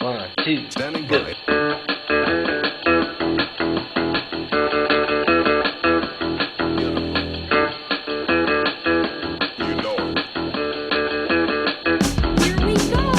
1, 2, Standing go. by. You know it. Here we go.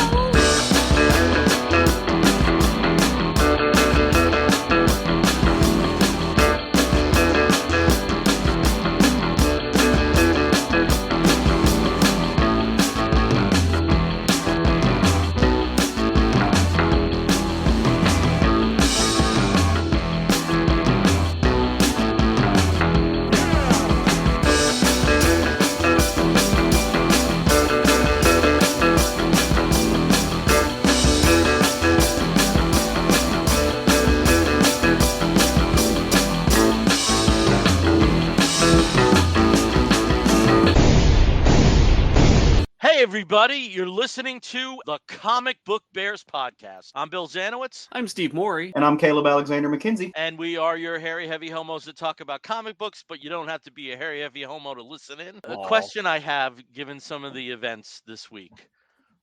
Hey, everybody, you're listening to the Comic Book Bears podcast. I'm Bill Zanowitz, I'm Steve Morey. And I'm Caleb Alexander McKenzie. and we are your hairy, heavy homos that talk about comic books, but you don't have to be a hairy, heavy homo to listen in. A Aw. question I have, given some of the events this week,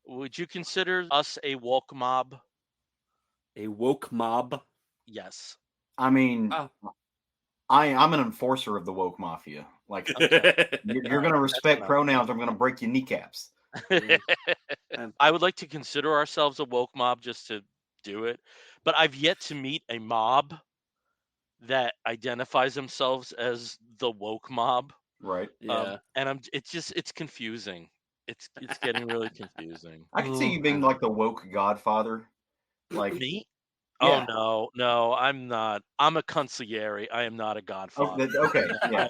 would you consider us a woke mob? A woke mob. Yes. I mean, Oh. I'm an enforcer of the woke mafia. Like, you're going to respect pronouns. I'm going to break your kneecaps. I would like to consider ourselves a woke mob just to do it, but I've yet to meet a mob that identifies themselves as the woke mob. Right. Yeah. And it's confusing. It's getting really confusing. I can see you being like the woke godfather. Like, Me? Yeah. Oh no, I'm not. I'm a consigliere. I am not a oh, godfather. okay. Yeah.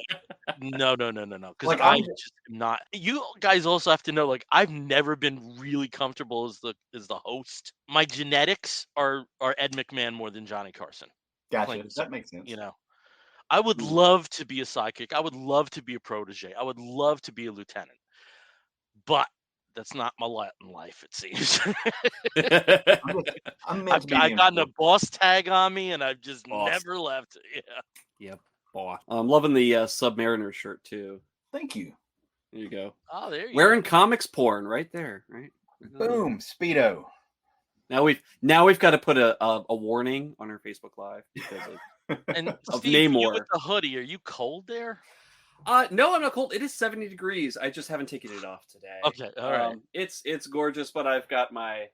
No. Because Like, I'm I'm- just not. You guys also have to know, like, I've never been really comfortable as the host. My genetics are Ed McMahon more than Johnny Carson. Gotcha. Plain and That makes sense. You know, I would Mm. love to be a sidekick. I would love to be a protege. I would love to be a lieutenant. But that's not my lot in life, it seems. I'm meant to be I've the gotten a enforcer. boss tag on me, and I've just Boss. never left. Yeah. Yep. Boss. I'm loving the Submariner shirt too. Thank you. There you go. Oh, there you Wearing comics porn right there. Right. Boom. Speedo. Now we've got to put a warning on our Facebook Live because of go. And of Steve, you Namor. with the hoodie, are you cold there? No, I'm not cold. It is 70 degrees. I just haven't taken it off today. Okay, all right. It's gorgeous, but I've got my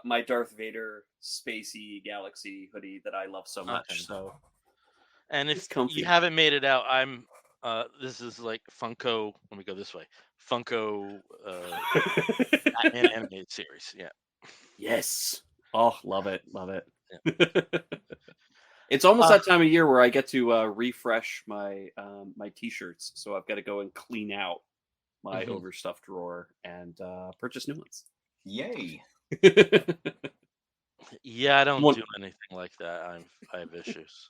my Darth Vader spacey galaxy hoodie that I love so much. Okay. So And it's if comfy. you haven't made it out, I'm. This is like Funko. Let me go this way. Funko Batman animated series. Yeah. Yes. Oh, love it. Love it. It's almost that time of year where I get to refresh my my t-shirts. So I've got to go and clean out my Mhm. overstuffed drawer and purchase new ones. Yay. Yeah, I don't One- do anything like that. I have issues.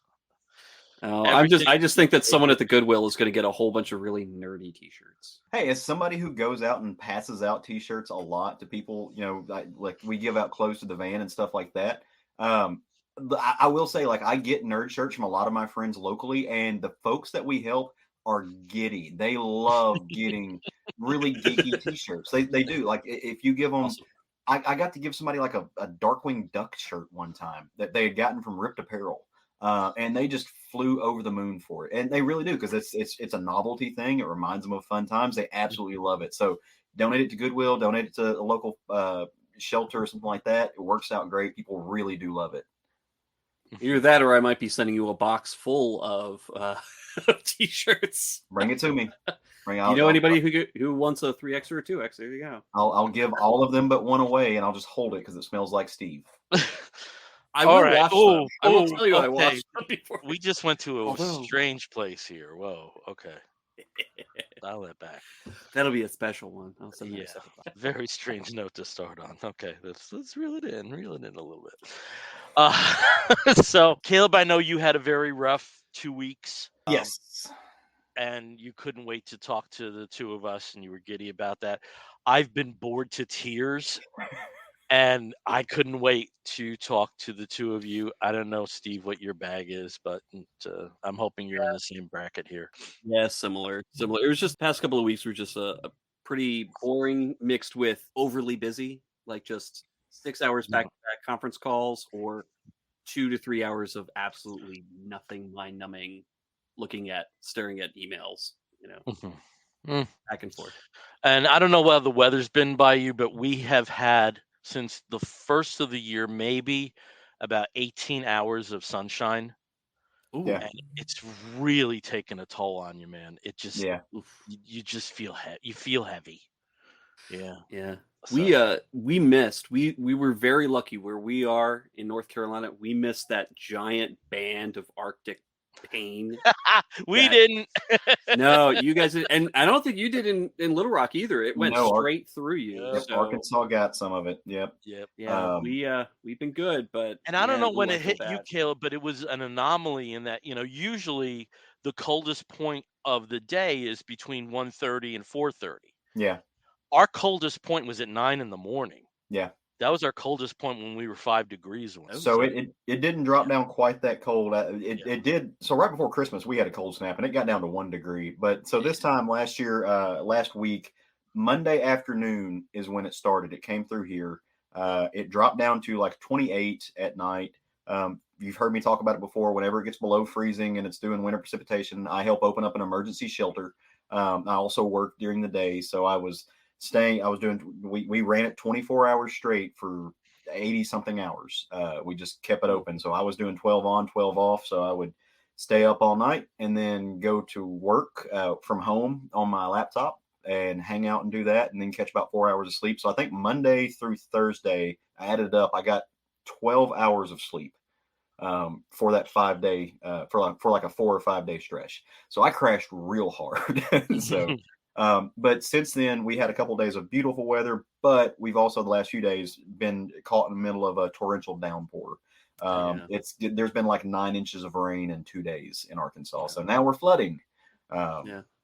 I just think that someone at the Goodwill is going to get a whole bunch of really nerdy t-shirts. Hey, as somebody who goes out and passes out T-shirts a lot to people, you know, like we give out clothes to the van and stuff like that. I will say, like, I get nerd shirts from a lot of my friends locally, and the folks that we help are giddy. They love getting really geeky T-shirts. They do. Like, if you give them, Awesome. I got to give somebody like a Darkwing Duck shirt one time that they had gotten from Ripped Apparel. And they just flew over the moon for it, and they really do, because it's a novelty thing. It reminds them of fun times. They absolutely love it. So donate it to Goodwill, donate it to a local shelter or something like that. It works out great. People really do love it. Either that, or I might be sending you a box full of t-shirts. Bring it to me. You know anybody who wants a 3X or a 2X? There you go. I'll give all of them but one away, and I'll just hold it because it smells like Steve. I All will right. wash Oh, them. I will oh, tell you I okay. washed them before. We just went to a Although- strange place here. Whoa. Okay. Dial that back. That'll be a special one. I'll send that Yeah. a separate box. Very strange note to start on. Okay, let's reel it in a little bit. So Caleb, I know you had a very rough 2 weeks. Yes. And you couldn't wait to talk to the two of us, and you were giddy about that. I've been bored to tears, and I couldn't wait to talk to the two of you. I don't know, Steve, what your bag is, but I'm hoping you're in the same bracket here. Yeah, similar. It was just past couple of weeks were just a pretty boring mixed with overly busy. Like just 6 hours back-to-back conference calls, or 2 to 3 hours of absolutely nothing mind-numbing, staring at emails, Mm. back and forth. And I don't know how the weather's been by you, but we have had since the first of the year maybe about 18 hours of sunshine, Ooh, Yeah. and it's really taken a toll on you, man. It just Yeah. oof. you just feel you feel heavy. Yeah. Yeah. So We missed. We were very lucky where we are in North Carolina. We missed that giant band of Arctic pain. we that- didn't. No, you guys did, and I don't think you did in Little Rock either. It went No, straight through you. Yep. Yep, So Arkansas got some of it. Yep. Yep. yeah, Um, we've been good, but And I don't know when I it feel hit you, bad. Caleb, but it was an anomaly in that, usually the coldest point of the day is between 1:30 and 4:30. yeah. Our coldest point was at 9 in the morning. Yeah. That was our coldest point when we were 5 degrees. So it didn't drop down quite that cold. It did. So right before Christmas, we had a cold snap, and it got down to 1 degree. But so this time last year, last week, Monday afternoon is when it started. It came through here. It dropped down to like 28 at night. You've heard me talk about it before. Whenever it gets below freezing and it's doing winter precipitation, I help open up an emergency shelter. I also work during the day, so I was we ran it 24 hours straight for 80 something hours. We just kept it open. So I was doing 12 on, 12 off. So I would stay up all night and then go to work from home on my laptop and hang out and do that, and then catch about 4 hours of sleep. So I think Monday through Thursday, I added up, I got 12 hours of sleep for that 5 day, for like a 4 or 5 day stretch. So I crashed real hard. So but since then, we had a couple of days of beautiful weather, but we've also the last few days been caught in the middle of a torrential downpour. There's been like 9 inches of rain in 2 days in Arkansas, so now we're flooding.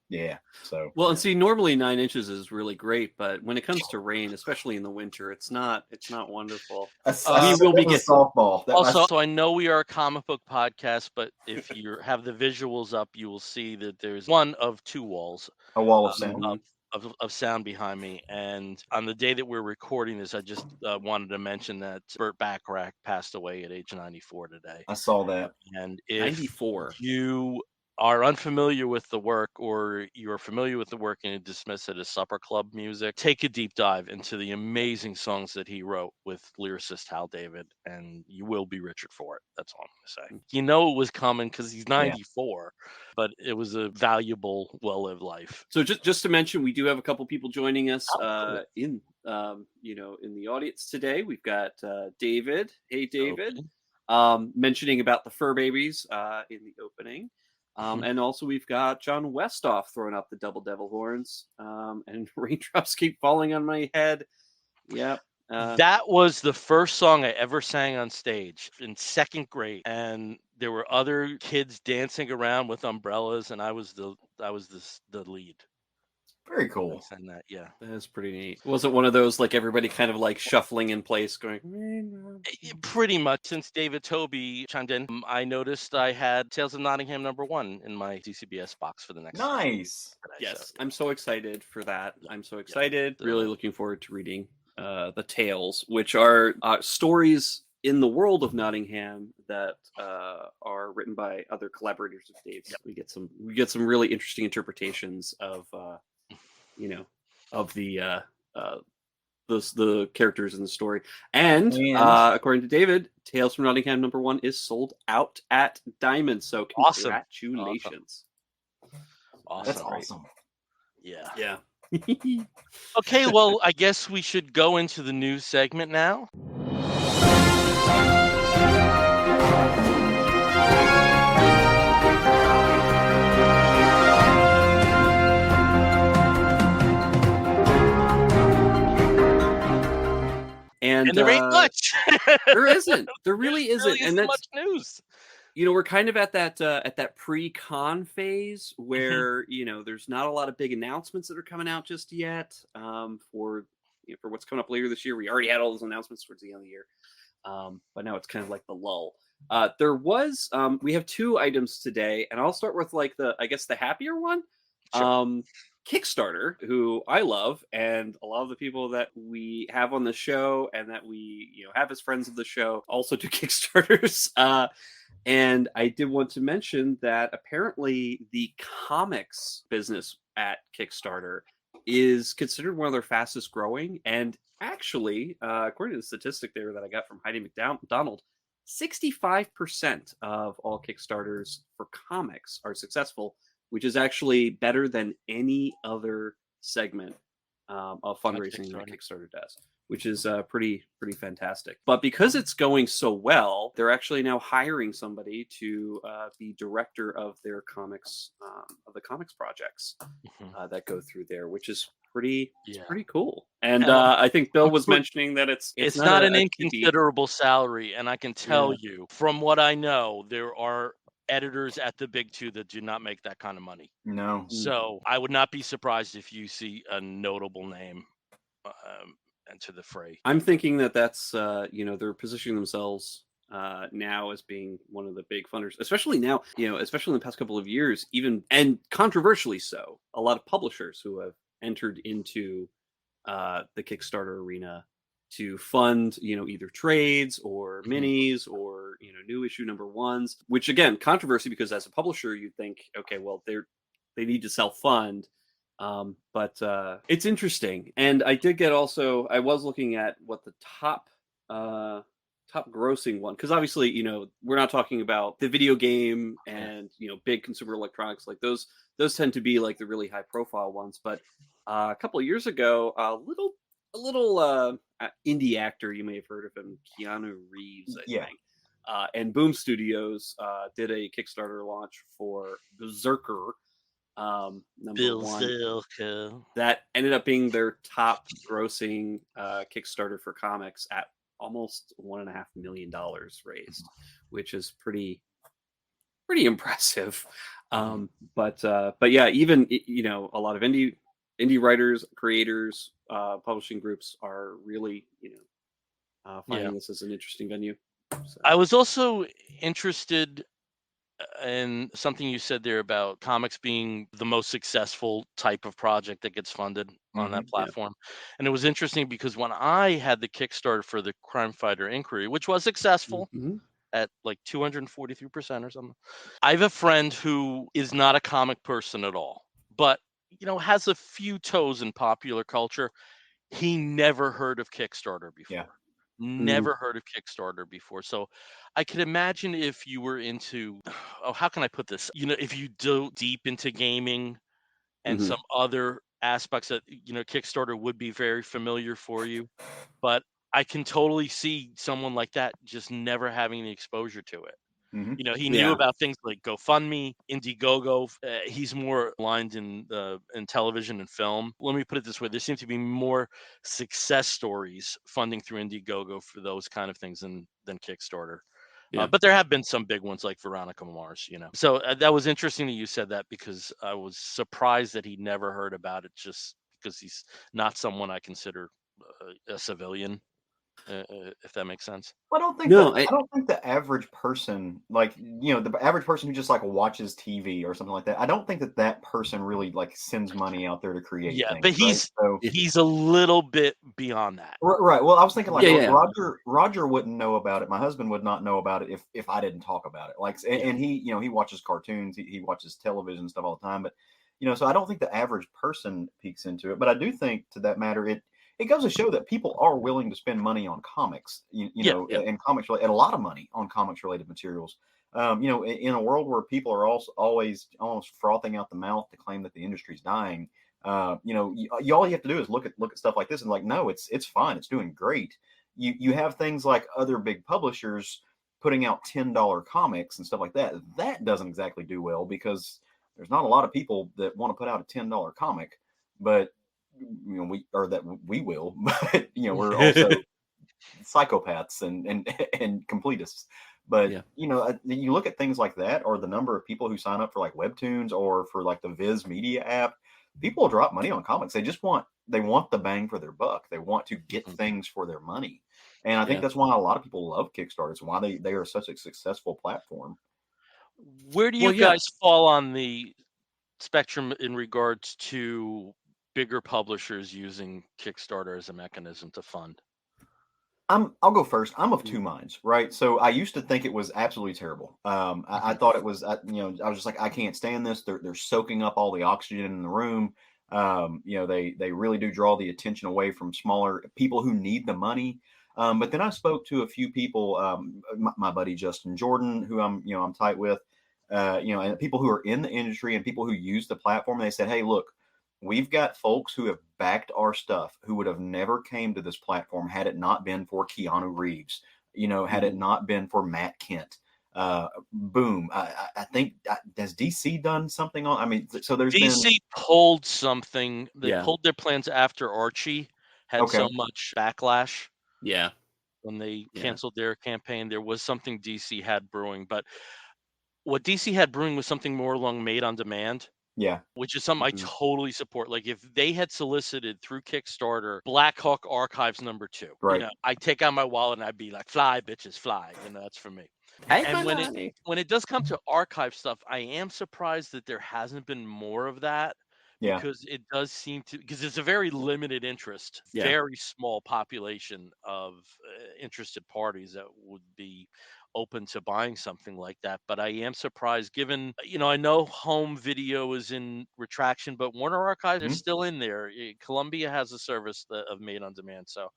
Yeah. So Well, and see, normally 9 inches is really great, but when it comes to rain, especially in the winter, it's not wonderful. we will be getting softball. Also, I know we are a comic book podcast, but if you have the visuals up, you will see that there's one of 2 walls, a wall of sound. Of sound behind me. And on the day that we're recording this, I just wanted to mention that Burt Bacharach passed away at age 94 today. I saw that. And if 94. you are unfamiliar with the work, or you're familiar with the work and you dismiss it as supper club music, take a deep dive into the amazing songs that he wrote with lyricist Hal David, and you will be richer for it. That's all I'm going to say. It was coming because he's 94, but it was a valuable, well-lived life. So just to mention, we do have a couple people joining us Cool. in the audience today. We've got David. Hey, David. Okay. Mentioning about the fur babies in the opening. And also we've got John Westoff throwing up the double devil horns, and raindrops keep falling on my head. Yep. That was the first song I ever sang on stage in 2nd grade, and there were other kids dancing around with umbrellas, and I was the lead. Very cool. And that, yeah, that is pretty neat. Was it one of those like everybody kind of like shuffling in place, going? Pretty much. Since David Toby chimed in, I noticed I had Tales of Nottingham #1 in my DCBS box for the next. Nice. Yes, I'm so excited for that. I'm so excited. Really looking forward to reading the tales, which are stories in the world of Nottingham that are written by other collaborators of Dave's. Yep. We get some really interesting interpretations of the characters in the story. And according to David, Tales from Nottingham #1 is sold out at Diamond. So congratulations. Awesome. That's awesome. Yeah. Okay, well, I guess we should go into the news segment now. And there ain't much. There isn't. There really isn't. And that's much news. We're kind of at that pre-con phase where there's not a lot of big announcements that are coming out just yet. For what's coming up later this year, we already had all those announcements towards the end of the year, but now it's kind of like the lull. We have 2 items today, and I'll start with like the happier one. Sure. Kickstarter, who I love, and a lot of the people that we have on the show and that we have as friends of the show also do Kickstarters. And I did want to mention that apparently the comics business at Kickstarter is considered one of their fastest growing. And actually, according to the statistic there that I got from Heidi McDonald, 65% of all Kickstarters for comics are successful, which is actually better than any other segment of fundraising that Kickstarter does, which is pretty fantastic. But because it's going so well, they're actually now hiring somebody to be director of their comics, of the comics projects that go through there, which is pretty cool. And I think Bill was mentioning that it's not an inconsiderable salary, and I can tell you from what I know, there are editors at the big two that do not make that kind of money. No. So I would not be surprised if you see a notable name enter the fray. I'm thinking that that's they're positioning themselves now as being one of the big funders, especially now, especially in the past couple of years, even, and controversially so, a lot of publishers who have entered into the Kickstarter arena to fund, either trades or minis or, new issue number ones, which again, controversy, because as a publisher, you think, okay, well, they need to self-fund. But it's interesting. And I did get also, I was looking at what the top grossing one, because obviously, we're not talking about the video game and, big consumer electronics, like those tend to be like the really high profile ones. But a couple of years ago, a little indie actor, you may have heard of him, Keanu Reeves, I think. And Boom Studios did a Kickstarter launch for Berserker, number one. That ended up being their top grossing Kickstarter for comics at almost $1.5 million raised, which is pretty impressive. But yeah, even a lot of indie writers, creators, publishing groups are really finding this as an interesting venue. So. I was also interested in something you said there about comics being the most successful type of project that gets funded on that platform. And it was interesting because when I had the Kickstarter for the Crime Fighter Inquiry, which was successful at like 243% or something, I have a friend who is not a comic person at all, but has a few toes in popular culture. He never heard of Kickstarter before. Never heard of Kickstarter before. So I could imagine if you were into, how can I put this? If you do deep into gaming and some other aspects that, Kickstarter would be very familiar for you. But I can totally see someone like that just never having the exposure to it. He knew about things like GoFundMe, Indiegogo. He's more aligned in television and film. Let me put it this way: there seem to be more success stories funding through Indiegogo for those kind of things than Kickstarter. But there have been some big ones like Veronica Mars. So that was interesting that you said that, because I was surprised that he never heard about it, just because he's not someone I consider a civilian. If that makes sense. I don't think the average person, like, the average person who just like watches TV or something like that, I don't think that person really like sends money out there to create things. But he's a little bit beyond that. Right. Well, I was thinking like Roger wouldn't know about it. My husband would not know about it if I didn't talk about it. Like, and he, he watches cartoons, he watches television stuff all the time. But, so I don't think the average person peeks into it. But I do think, to that matter, it goes to show that people are willing to spend money on comics, and comics, and a lot of money on comics related materials. In a world where people are also always almost frothing out the mouth to claim that the industry's dying, all you have to do is look at stuff like this and like, no, it's fine, it's doing great. You have things like other big publishers putting out $10 comics and stuff like that. That doesn't exactly do well, because there's not a lot of people that want to put out a $10 comic, but we will, but we're also psychopaths and completists. But you look at things like that, or the number of people who sign up for like Webtoons or for like the Viz Media app. People will drop money on comics. They want the bang for their buck. They want to get things for their money. And I think that's why a lot of people love Kickstarter. It's why they are such a successful platform. Where do you guys fall on the spectrum in regards to bigger publishers using Kickstarter as a mechanism to fund? I'll go first. I'm of Mhm. two minds, right? So I used to think it was absolutely terrible. I Mhm. thought it was, I was just like, I can't stand this. They're soaking up all the oxygen in the room. They really do draw the attention away from smaller people who need the money. But then I spoke to a few people, my buddy Justin Jordan, who I'm tight with, and people who are in the industry and people who use the platform. They said, hey, look, we've got folks who have backed our stuff who would have never came to this platform had it not been for Keanu Reeves, had it Mhm. not been for Matt Kent. Boom. I think, has DC done something on? I mean, so there's been, DC pulled something. They Yeah. pulled their plans after Archie had so okay. much backlash Yeah. when they Yeah. canceled their campaign. There was something DC had brewing, but what DC had brewing was something more along made on demand, Yeah. which is something I Mhm. totally support. Like if they had solicited through Kickstarter Black Hawk Archives #2, Right. I take out my wallet and I'd be like, "Fly, bitches, fly." That's for me. Take And my money. when it does come to archive stuff, I am surprised that there hasn't been more of that Yeah. because it does seem to because it's a very limited interest, Yeah. very small population of interested parties that would be open to buying something like that. But I am surprised given, I know home video is in retraction, but Warner Archives are Mhm. still in there. Columbia has a service of made on demand. So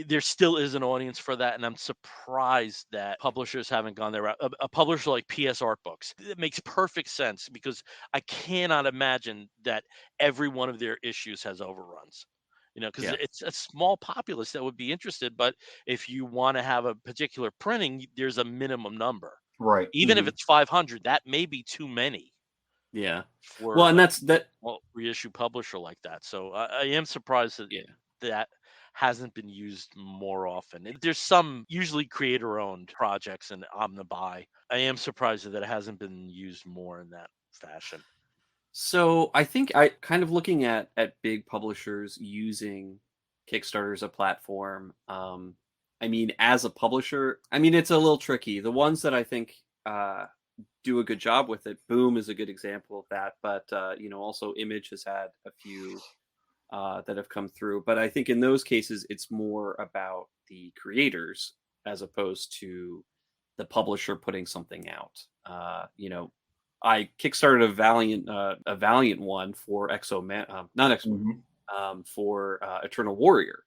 there still is an audience for that. And I'm surprised that publishers haven't gone there. A publisher like PS Art Books, it makes perfect sense because I cannot imagine that every one of their issues has overruns. Because Yeah. it's a small populace that would be interested, but if you want to have a particular printing, there's a minimum number. Right. Even if Mhm. it's 500, that may be too many Yeah. Well, for and a that's that. small reissue publisher like that. So I am surprised that Yeah. that hasn't been used more often. There's some usually creator-owned projects and Omnibuy. I am surprised that it hasn't been used more in that fashion. So I think I kind of looking at big publishers using Kickstarter as a platform. I mean, as a publisher, I mean it's a little tricky. The ones that I think do a good job with it, Boom is a good example of that. But also Image has had a few that have come through. But I think in those cases, it's more about the creators as opposed to the publisher putting something out. I kickstarted a Valiant one for Exo Man, not Exo, Mhm. for Eternal Warrior,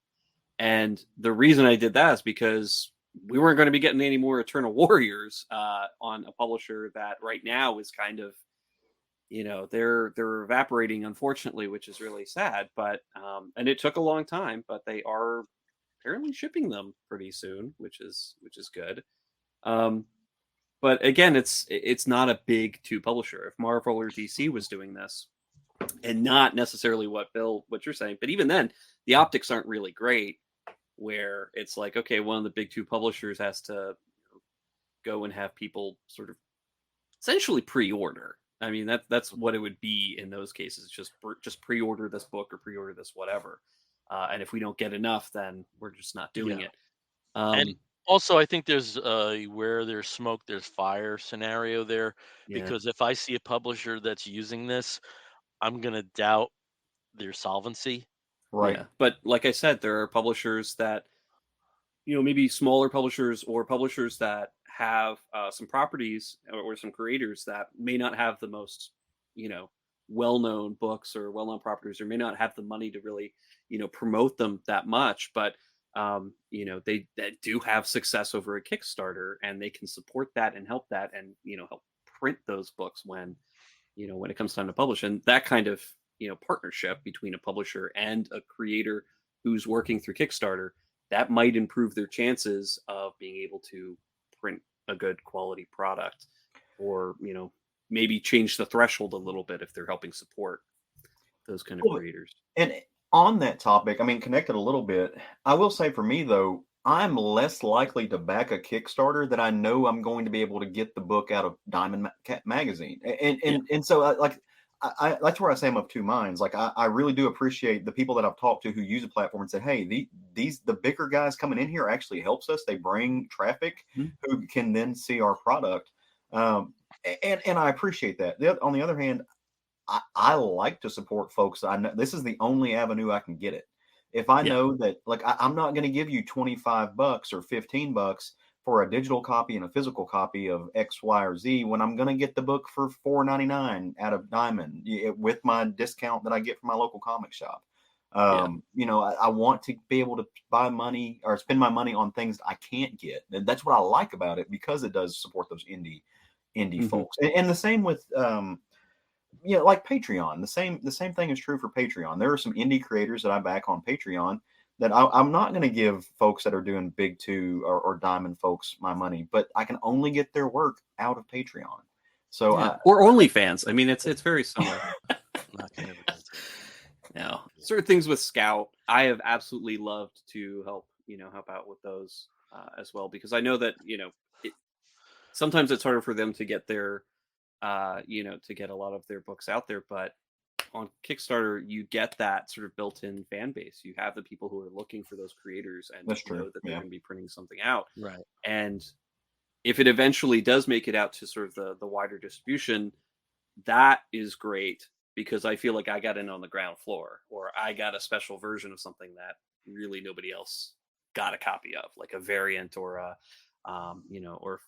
and the reason I did that is because we weren't going to be getting any more Eternal Warriors on a publisher that right now is kind of they're evaporating, unfortunately, which is really sad. But and it took a long time, but they are apparently shipping them pretty soon, which is good. um but again, it's not a big two publisher. If Marvel or DC was doing this, and not necessarily what you're saying, but even then the optics aren't really great, where it's like, okay, one of the big two publishers has to go and have people sort of essentially pre-order. I mean, that's what it would be in those cases. Just pre-order this book or pre-order this whatever. And if we don't get enough, then we're just not doing Yeah. it. And Um, also, I think there's where there's smoke, there's fire scenario there. yeah, Because if I see a publisher that's using this, I'm gonna doubt their solvency. Right. yeah. But like I said, there are publishers that maybe smaller publishers or publishers that have some properties or some creators that may not have the most you know well-known books or well-known properties, or may not have the money to really promote them that much, but they that do have success over a Kickstarter, and they can support that and help that, and help print those books when it comes time to publish. And that kind of partnership between a publisher and a creator who's working through Kickstarter, that might improve their chances of being able to print a good quality product, or maybe change the threshold a little bit if they're helping support those kind of Well, creators. and on that topic, I mean, connected a little bit, I will say for me though, I'm less likely to back a Kickstarter that I know I'm going to be able to get the book out of Diamond magazine, and Yeah. and and so that's where I say I'm of two minds. Like I really do appreciate the people that I've talked to who use a platform and said, hey, the bigger guys coming in here actually helps us. They bring traffic Mhm. who can then see our product, and I appreciate that. On the other hand, I like to support folks. I know this is the only avenue I can get it. If I Yeah. know that, like, I'm not going to give you $25 or $15 for a digital copy and a physical copy of X, Y, or Z when I'm going to get the book for $4.99 out of Diamond with my discount that I get from my local comic shop. Yeah. I want to be able to buy money or spend my money on things that I can't get. And that's what I like about it, because it does support those indie Hmm. folks. And the same with like Patreon. The same thing is true for Patreon. There are some indie creators that I back on Patreon that I'm not going to give folks that are doing big two or diamond folks my money, but I can only get their work out of Patreon. So Yeah. Or OnlyFans. I mean, it's very similar. Not gonna ever get into it. No, certain things with Scout, I have absolutely loved to help out with those as well, because I know that sometimes it's harder for them to get to get a lot of their books out there, but on Kickstarter, you get that sort of built-in fan base. You have the people who are looking for those creators and that's know true. that they're Yeah. going to be printing something out. Right. And if it eventually does make it out to sort of the wider distribution, that is great, because I feel like I got in on the ground floor, or I got a special version of something that really nobody else got a copy of, like a variant, or or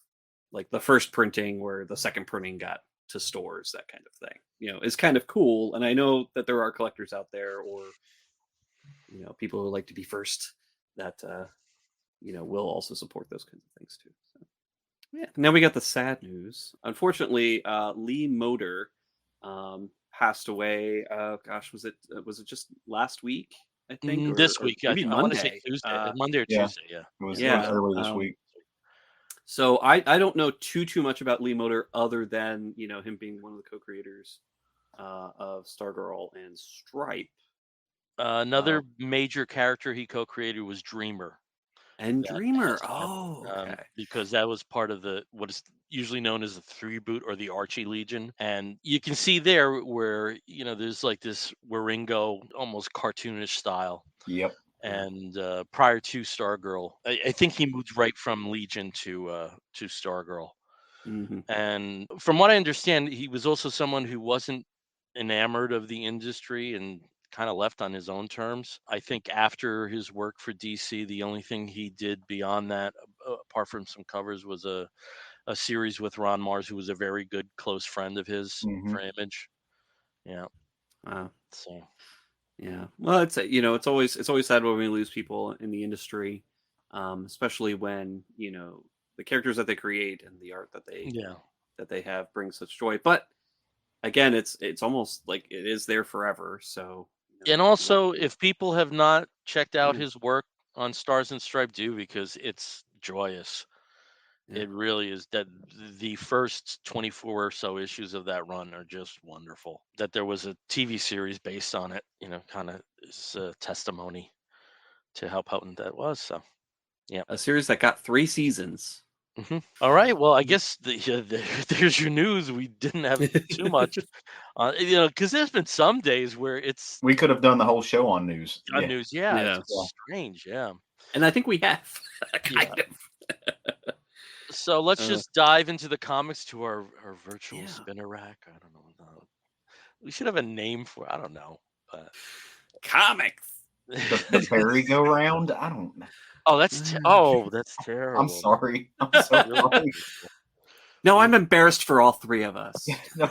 like the first printing where the second printing got to stores, that kind of thing. Is kind of cool. And I know that there are collectors out there, or people who like to be first, that will also support those kinds of things too. So. Yeah. Now we got the sad news. Unfortunately, Lee Moder passed away. Gosh, was it just last week? I think, This or week, maybe I want to say Monday. Tuesday, Monday or Yeah. Tuesday. Yeah. It was Yeah. early this week. So I don't know too much about Lee Moder, other than him being one of the co-creators of Stargirl and Stripe. Another major character he co-created was Dreamer. And That Dreamer. has Oh, okay. because that was part of what is usually known as the Three Boot or the Archie Legion, and you can see there where there's like this Waringo, almost cartoonish style. Yep. And prior to Stargirl, I think he moved right from Legion to Stargirl. Hmm. And from what I understand, he was also someone who wasn't enamored of the industry and kind of left on his own terms. I think after his work for DC, the only thing he did beyond that, apart from some covers, was a series with Ron Mars, who was a very good close friend of his Hmm. for Image. Yeah. Wow. So Yeah. Well, it's always sad when we lose people in the industry, especially when the characters that they create and the art yeah. that they have brings such joy. But again, it's almost like it is there forever. So And you want also, if people have not checked out yeah, his work on Stars and Stripe, do, because it's joyous. yeah. It really is. That the first 24 or so issues of that run are just wonderful. That there was a TV series based on it, kind of is a testimony to how potent that was. So, yeah. A series that got 3 seasons. All right. Well, I guess there's your news. We didn't have too much, because there's been some days where it's We could have done the whole show on news. on Yeah. news. Yeah, Yeah. it's strange. Yeah. And I think we have Yeah. kind of. So let's just dive into the comics to our virtual Yeah. spinner rack. I don't know. We should have a name for. I don't know. But Comics. The merry-go-round. I don't know. oh, that's terrible. I'm sorry. I'm so sorry. No, I'm embarrassed for all three of us. No,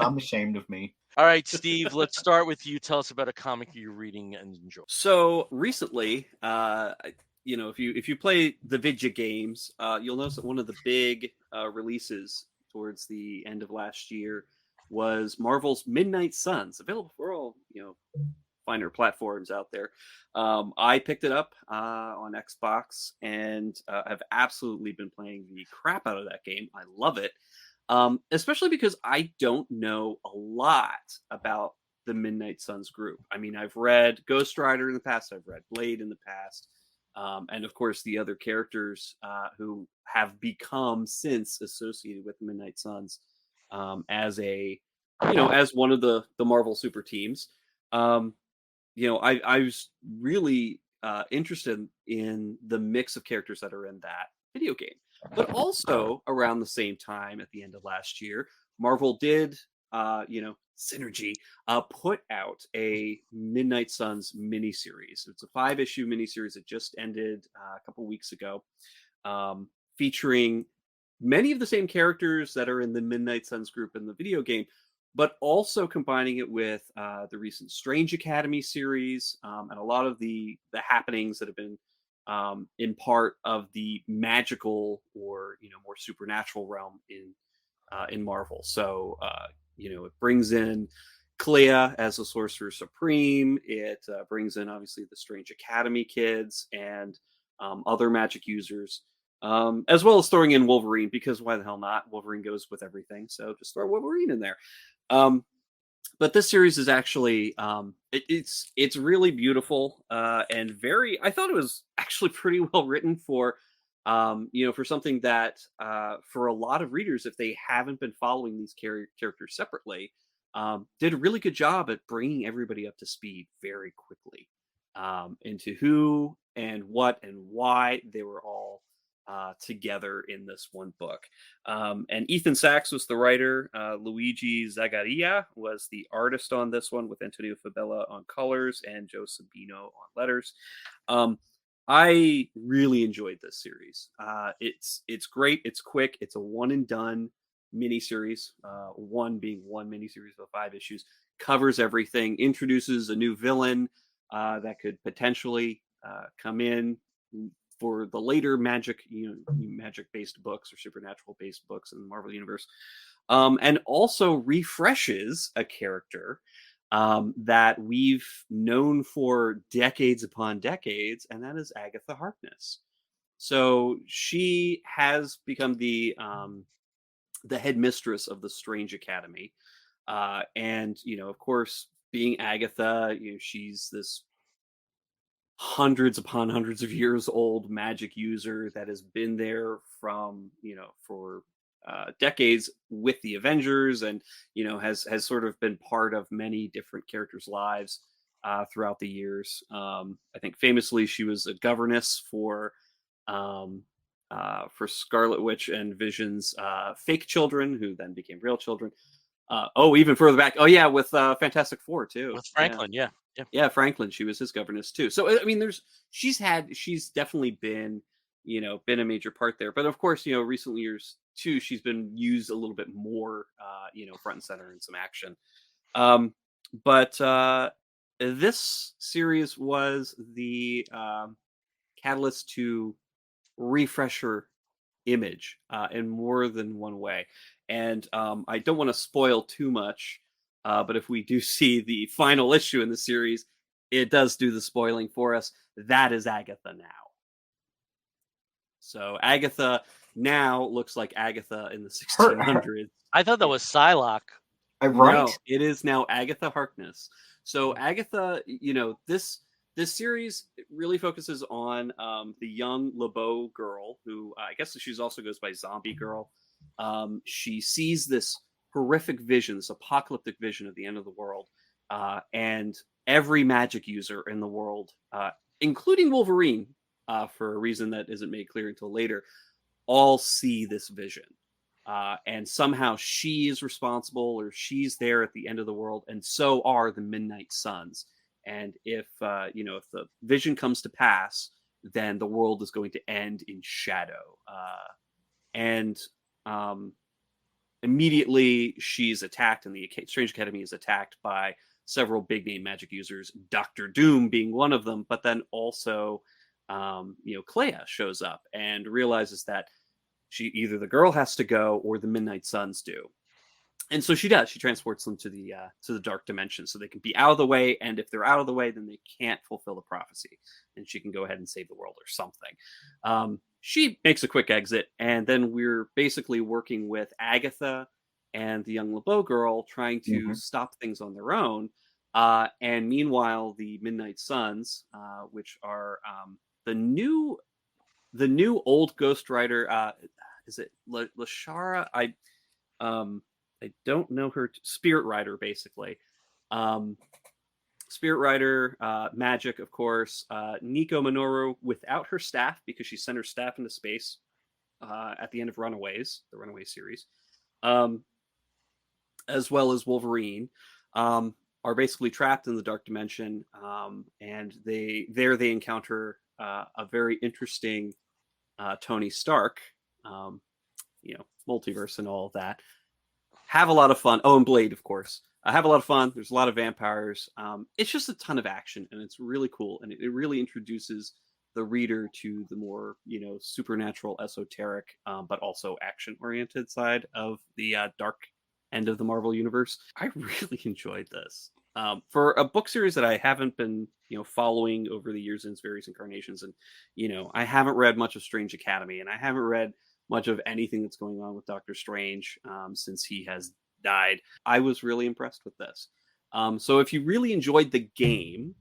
I'm ashamed of me. All right, Steve. Let's start with you. Tell us about a comic you're reading and enjoy. So recently, if you play the video games, you'll notice that one of the big releases towards the end of last year was Marvel's Midnight Suns, available for all finer platforms out there. I picked it up on Xbox and have absolutely been playing the crap out of that game. I love it, especially because I don't know a lot about the Midnight Suns group. I mean, I've read Ghost Rider in the past, I've read Blade in the past, and of course the other characters who have become since associated with the Midnight Suns as as one of the Marvel super teams. I was really interested in the mix of characters that are in that video game. But also around the same time, at the end of last year, Marvel did, Synergy put out a Midnight Suns miniseries. It's a 5-issue miniseries that just ended a couple weeks ago, featuring many of the same characters that are in the Midnight Suns group in the video game, but also combining it with the recent Strange Academy series, and a lot of the happenings that have been in part of the magical or more supernatural realm in Marvel. So it brings in Clea as the Sorcerer Supreme. It brings in obviously the Strange Academy kids and other magic users, as well as throwing in Wolverine, because why the hell not? Wolverine goes with everything, so just throw Wolverine in there. But this series is actually it's really beautiful and very. I thought it was actually pretty well written for for something that for a lot of readers, if they haven't been following these characters separately, did a really good job at bringing everybody up to speed very quickly into who and what and why they were all together in this one book. And Ethan Sachs was the writer. Luigi Zagaria was the artist on this one, with Antonio Fabella on colors and Joe Sabino on letters. I really enjoyed this series. It's great. It's quick. It's a one and done miniseries. One being one miniseries of 5 issues, covers everything. Introduces a new villain that could potentially come in for the later magic based books or supernatural based books in the Marvel universe, and also refreshes a character that we've known for decades upon decades, and that is Agatha Harkness. So she has become the headmistress of the Strange Academy, and of course, being Agatha, she's this hundreds upon hundreds of years old magic user that has been there from for decades with the Avengers, and has sort of been part of many different characters' lives throughout the years. I think famously she was a governess for Scarlet Witch and Vision's fake children, who then became real children. Even further back. Oh yeah, with Fantastic Four too. With Franklin, yeah. Yeah, Franklin. She was his governess too. So I mean, she's definitely been been a major part there. But of course, recent years too, she's been used a little bit more, front and center in some action. But this series was the catalyst to refresh her image in more than one way. And I don't want to spoil too much, but if we do see the final issue in the series, it does do the spoiling for us. That is Agatha now. So Agatha now looks like Agatha in the 1600s. I thought that was Psylocke. Right? No, it is now Agatha Harkness. So Agatha, this series really focuses on the young LeBeau girl, who I guess she also goes by Zombie Girl. She sees this horrific vision, this apocalyptic vision of the end of the world, and every magic user in the world, including Wolverine, for a reason that isn't made clear until later, all see this vision. And somehow she is responsible, or she's there at the end of the world, and so are the Midnight Suns. And if if the vision comes to pass, then the world is going to end in shadow. And immediately she's attacked, and the Strange Academy is attacked by several big name magic users, Doctor Doom being one of them. But then also, Clea shows up and realizes that either the girl has to go or the Midnight Suns do. And so she does. She transports them to the dark dimension, so they can be out of the way. And if they're out of the way, then they can't fulfill the prophecy, and she can go ahead and save the world or something. She makes a quick exit, and then we're basically working with Agatha and the young LeBeau girl, trying to stop things on their own. And meanwhile, the Midnight Suns, which are the new old Ghost Rider, is it Lashara? I don't know her. Spirit Rider, basically. Spirit Rider, magic, of course. Nico Minoru without her staff, because she sent her staff into space at the end of Runaways, the Runaway series. as well as Wolverine, are basically trapped in the dark dimension, and they encounter a very interesting Tony Stark, multiverse and all of that. Have a lot of fun. Oh, and Blade, of course. I have a lot of fun. There's a lot of vampires. It's just a ton of action, and it's really cool. And it really introduces the reader to the more, supernatural, esoteric, but also action-oriented side of the dark end of the Marvel universe. I really enjoyed this. For a book series that I haven't been, following over the years in its various incarnations, and I haven't read much of Strange Academy, and I haven't read much of anything that's going on with Doctor Strange since he has died. I was really impressed with this. So if you really enjoyed the game,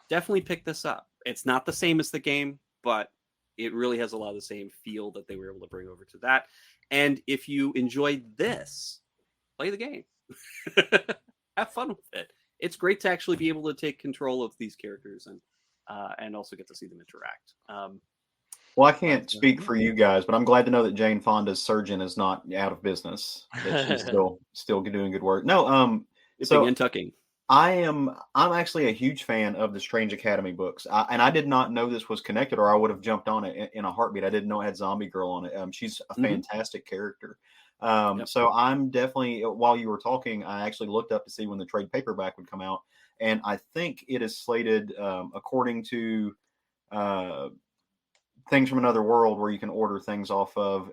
definitely pick this up. It's not the same as the game, but it really has a lot of the same feel that they were able to bring over to that. And if you enjoyed this, play the game. Have fun with it. It's great to actually be able to take control of these characters and also get to see them interact. Well, I can't speak for you guys, but I'm glad to know that Jane Fonda's surgeon is not out of business. That she's still doing good work. No, Dipping and tucking. I'm actually a huge fan of the Strange Academy books, and I did not know this was connected, or I would have jumped on it in a heartbeat. I didn't know it had Zombie Girl on it. She's a fantastic character. So I'm definitely, while you were talking, I actually looked up to see when the trade paperback would come out, and I think it is slated, according to Things from Another World, where you can order things off of,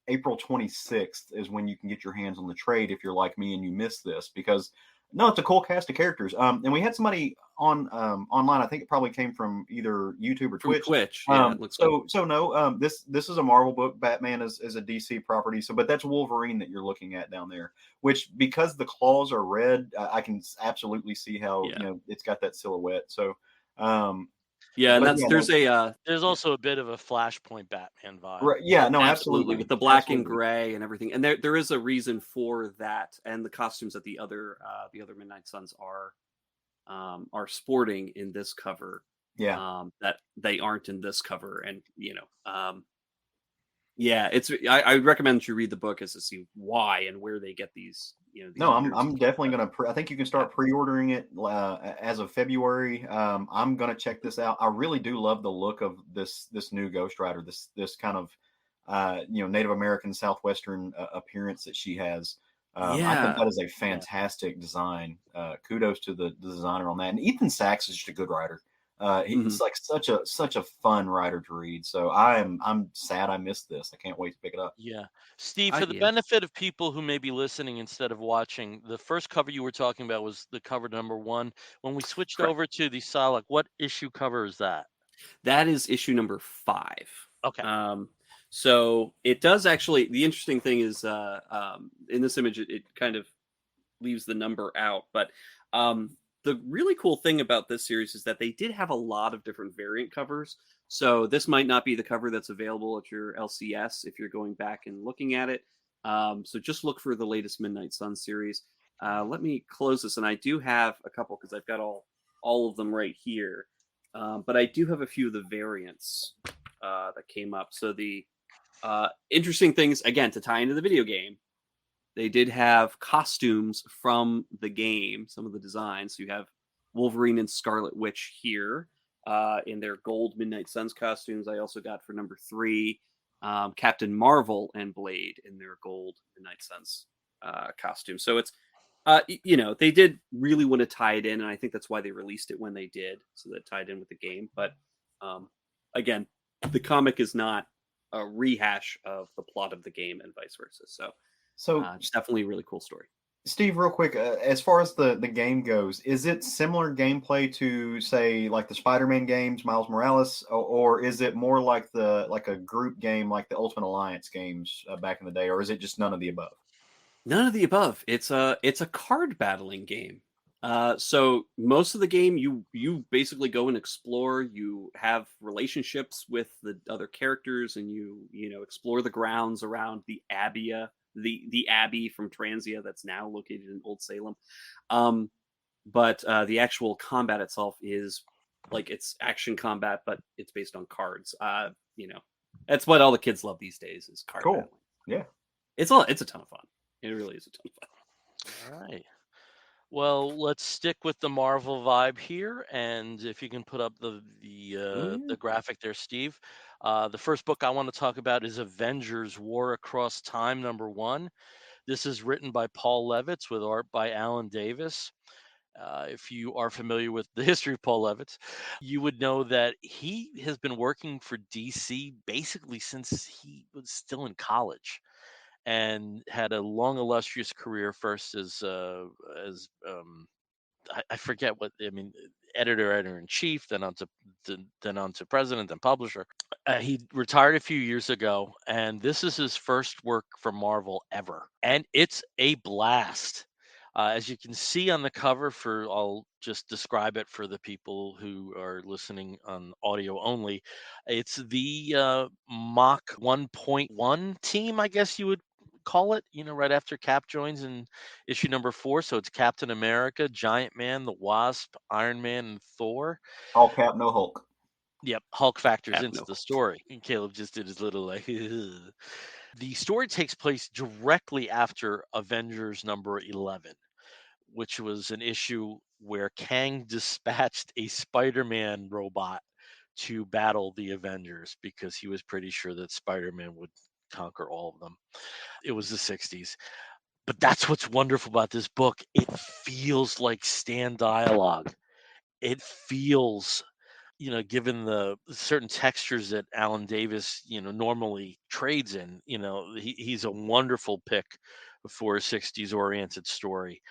April 26th is when you can get your hands on the trade if you're like me and you missed this, because no, it's a cool cast of characters. And we had somebody on online. I think it probably came from either YouTube or Twitch. Yeah, it looks good. This is a Marvel book. Batman is a DC property. But that's Wolverine that you're looking at down there. Which, because the claws are red, I can absolutely see how it's got that silhouette. So. There's also a bit of a Flashpoint Batman vibe. Right, yeah, no, absolutely, with the black and gray and everything, and there is a reason for that, and the costumes that the other Midnight Suns are sporting in this cover, that they aren't in this cover, and it's I recommend that you read the book as to see why and where they get these. I'm definitely gonna. I think you can start pre-ordering it as of February. I'm gonna check this out. I really do love the look of this new Ghost Rider. This kind of Native American Southwestern appearance that she has. I think that is a fantastic design. Kudos to the designer on that. And Ethan Sachs is just a good writer. He's like such a fun writer to read. So I'm sad I missed this. I can't wait to pick it up. Yeah. Steve, for the benefit of people who may be listening instead of watching, the first cover you were talking about was the cover number 1. When we switched over to the Solak, what issue cover is that? That is issue number 5. Okay. So it does actually, the interesting thing is in this image, it kind of leaves the number out, but the really cool thing about this series is that they did have a lot of different variant covers. So this might not be the cover that's available at your LCS if you're going back and looking at it. So just look for the latest Midnight Sun series. Let me close this, and I do have a couple because I've got all of them right here. But I do have a few of the variants that came up. So the interesting things, again, to tie into the video game, they did have costumes from the game, some of the designs. So you have Wolverine and Scarlet Witch here in their gold Midnight Suns costumes. I also got for number 3, Captain Marvel and Blade in their gold Midnight Suns costumes. So it's, they did really want to tie it in, and I think that's why they released it when they did, so that it tied in with the game. But again, the comic is not a rehash of the plot of the game and vice versa. So it's definitely a really cool story. Steve, real quick, as far as the game goes, is it similar gameplay to, say, like the Spider-Man games, Miles Morales, or is it more like a group game like the Ultimate Alliance games back in the day, or is it just none of the above? None of the above. It's a card battling game. So most of the game, you basically go and explore. You have relationships with the other characters, and you explore the grounds around the Abbey. The Abbey from Transia that's now located in Old Salem. But the actual combat itself is like it's action combat, but it's based on cards. That's what all the kids love these days is card battling. Yeah. It's a ton of fun. It really is a ton of fun. All right. Well, let's stick with the Marvel vibe here, and if you can put up Oh yeah. the graphic there, Steve. The first book I want to talk about is Avengers: War Across Time #1. This is written by Paul Levitz with art by Alan Davis. If you are familiar with the history of Paul Levitz, you would know that he has been working for DC basically since he was still in college and had a long, illustrious career first as I forget what I mean, editor in chief, then on to president, then publisher. He retired a few years ago, and this is his first work for Marvel ever, and it's a blast. As you can see on the cover, I'll just describe it for the people who are listening on audio only. It's the Mach 1.1 team, I guess you would call it. Right after Cap joins in issue #4. So it's Captain America, Giant Man, the Wasp, Iron Man, and Thor. All cap, no Hulk. Yep, Hulk factors Cap into no. the story. And Caleb just did his little like. The story takes place directly after Avengers #11, which was an issue where Kang dispatched a Spider-Man robot to battle the Avengers because he was pretty sure that Spider-Man would conquer all of them. It was the 60s. But that's what's wonderful about this book. It feels like Stan dialogue. It feels, given the certain textures that Alan Davis, normally trades in, he's a wonderful pick for a 60s oriented story.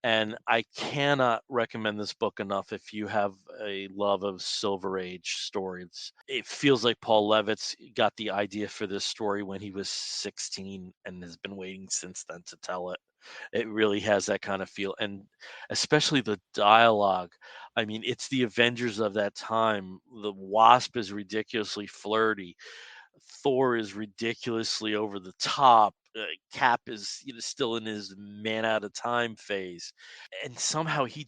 And I cannot recommend this book enough if you have a love of Silver Age stories. It feels like Paul Levitz got the idea for this story when he was 16 and has been waiting since then to tell it. It really has that kind of feel. And especially the dialogue. I mean, it's the Avengers of that time. The Wasp is ridiculously flirty. Thor is ridiculously over the top. Cap is still in his man out of time phase, and somehow he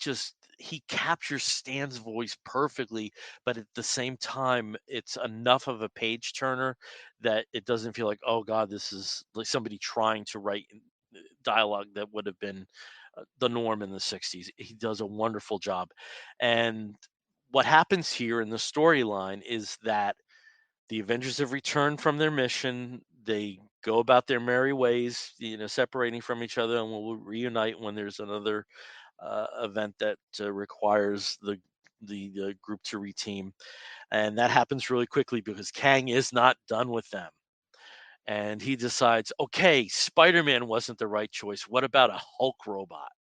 captures Stan's voice perfectly, but at the same time, it's enough of a page turner that it doesn't feel like, oh god, this is like somebody trying to write dialogue that would have been the norm in the 60s. He does a wonderful job, and what happens here in the storyline is that the Avengers have returned from their mission. They go about their merry ways, separating from each other, and will reunite when there's another event that requires the group to reteam. And that happens really quickly because Kang is not done with them. And he decides, okay, Spider-Man wasn't the right choice. What about a Hulk robot?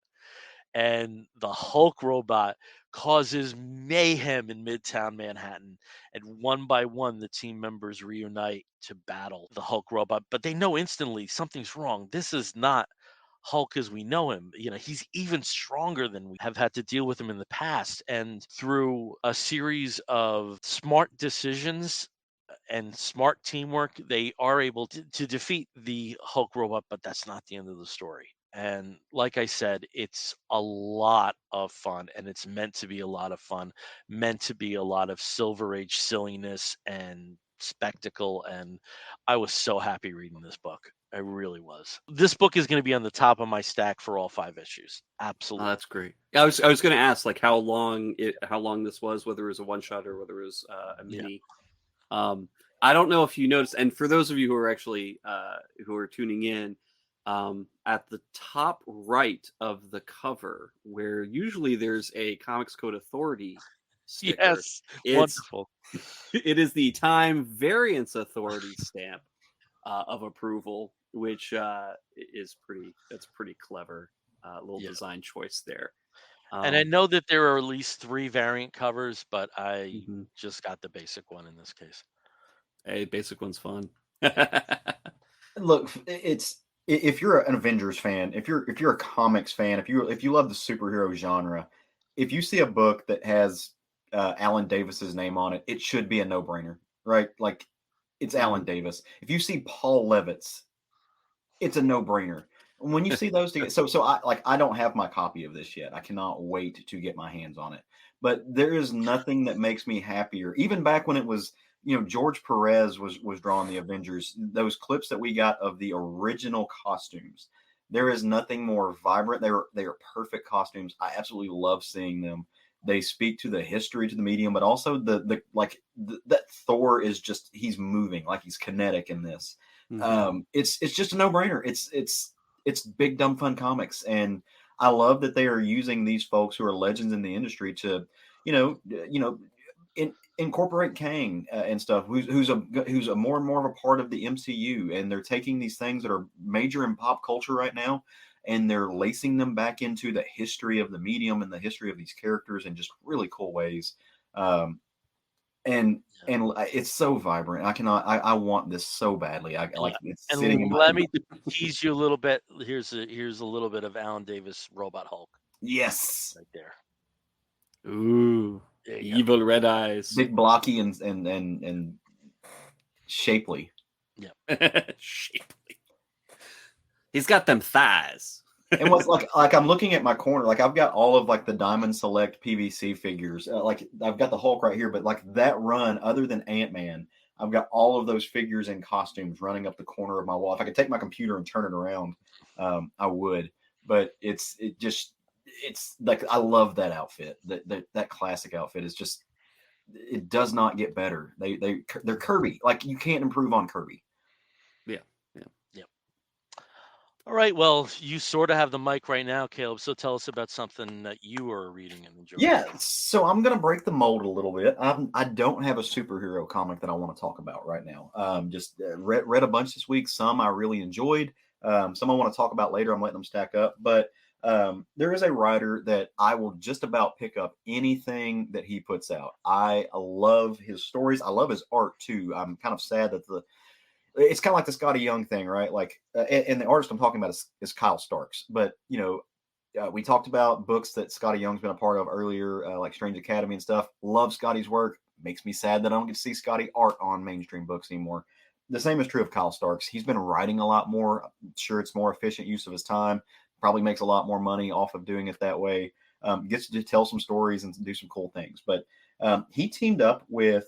And the Hulk robot causes mayhem in Midtown Manhattan. And one by one, the team members reunite to battle the Hulk robot. But they know instantly something's wrong. This is not Hulk as we know him. He's even stronger than we have had to deal with him in the past. And through a series of smart decisions and smart teamwork, they are able to defeat the Hulk robot, but that's not the end of the story. And like I said, it's a lot of fun, and it's meant to be a lot of fun, meant to be a lot of Silver Age silliness and spectacle. And I was so happy reading this book. I really was. This book is going to be on the top of my stack for all 5 issues. Oh, Absolutely. that's great. I was going to ask like how long this was, whether it was a one shot or whether it was a Yeah. mini. I don't know if you noticed, and for those of you who are actually who are tuning in, at the top right of the cover, where usually there's a Comics Code Authority sticker, Yes. it's Wonderful. it is the Time Variance Authority stamp of approval, which that's pretty clever little Yeah. design choice there. And I Um, know that there are at least 3 variant covers, but I mhm. just got the basic one in this case. Hey, basic one's fun. Look, if you're an Avengers fan, if you're a comics fan, if you love the superhero genre, if you see a book that has Alan Davis's name on it, it should be a no brainer, right? Like it's Alan Mhm. Davis. If you see Paul Levitz, it's a no brainer. When you see those together, so I don't have my copy of this yet. I cannot wait to get my hands on it. But there is nothing that makes me happier. Even back when it was, George Perez was drawing the Avengers, those clips that we got of the original costumes, There is nothing more vibrant. They are perfect costumes. I absolutely love seeing them. They speak to the history to the medium, but also that Thor is just, he's moving, like he's kinetic in this. It's just a no brainer. It's big dumb fun comics, and I love that they are using these folks who are legends in the industry to, incorporate Kang and stuff, who's a more and more of a part of the MCU, and they're taking these things that are major in pop culture right now, and they're lacing them back into the history of the medium and the history of these characters in just really cool ways. And it's so vibrant. I want this so badly. I like it's And sitting in my. let me tease you a little bit. Here's a little bit of Alan Davis Robot Hulk Yes, right there. Ooh, evil red eyes, big blocky and shapely. Yeah, shapely. He's got them thighs. And what's like I'm looking at my corner, like I've got all of like the Diamond Select PVC figures. Like I've got the Hulk right here, but like that run, other than Ant-Man, I've got all of those figures and costumes running up the corner of my wall. If I could take my computer and turn it around, I would. But it's like I love that outfit. That classic outfit is just, it does not get better. They're Kirby. Like you can't improve on Kirby. Yeah. All right. Well, you sort of have the mic right now, Caleb. So tell us about something that you are reading and enjoying. Yeah, so I'm going to break the mold a little bit. I don't have a superhero comic that I want to talk about right now. Just read a bunch this week. Some I really enjoyed. Some I want to talk about later. I'm letting them stack up. But there is a writer that I will just about pick up anything that he puts out. I love his stories. I love his art too. I'm kind of sad that it's kind of like the Scotty Young thing, right? Like, and the artist I'm talking about is Kyle Starks. But we talked about books that Scotty Young's been a part of earlier, like Strange Academy and stuff. Love Scotty's work. Makes me sad that I don't get to see Scotty art on mainstream books anymore. The same is true of Kyle Starks. He's been writing a lot more. I'm sure it's more efficient use of his time. Probably makes a lot more money off of doing it that way. Gets to tell some stories and do some cool things. But he teamed up with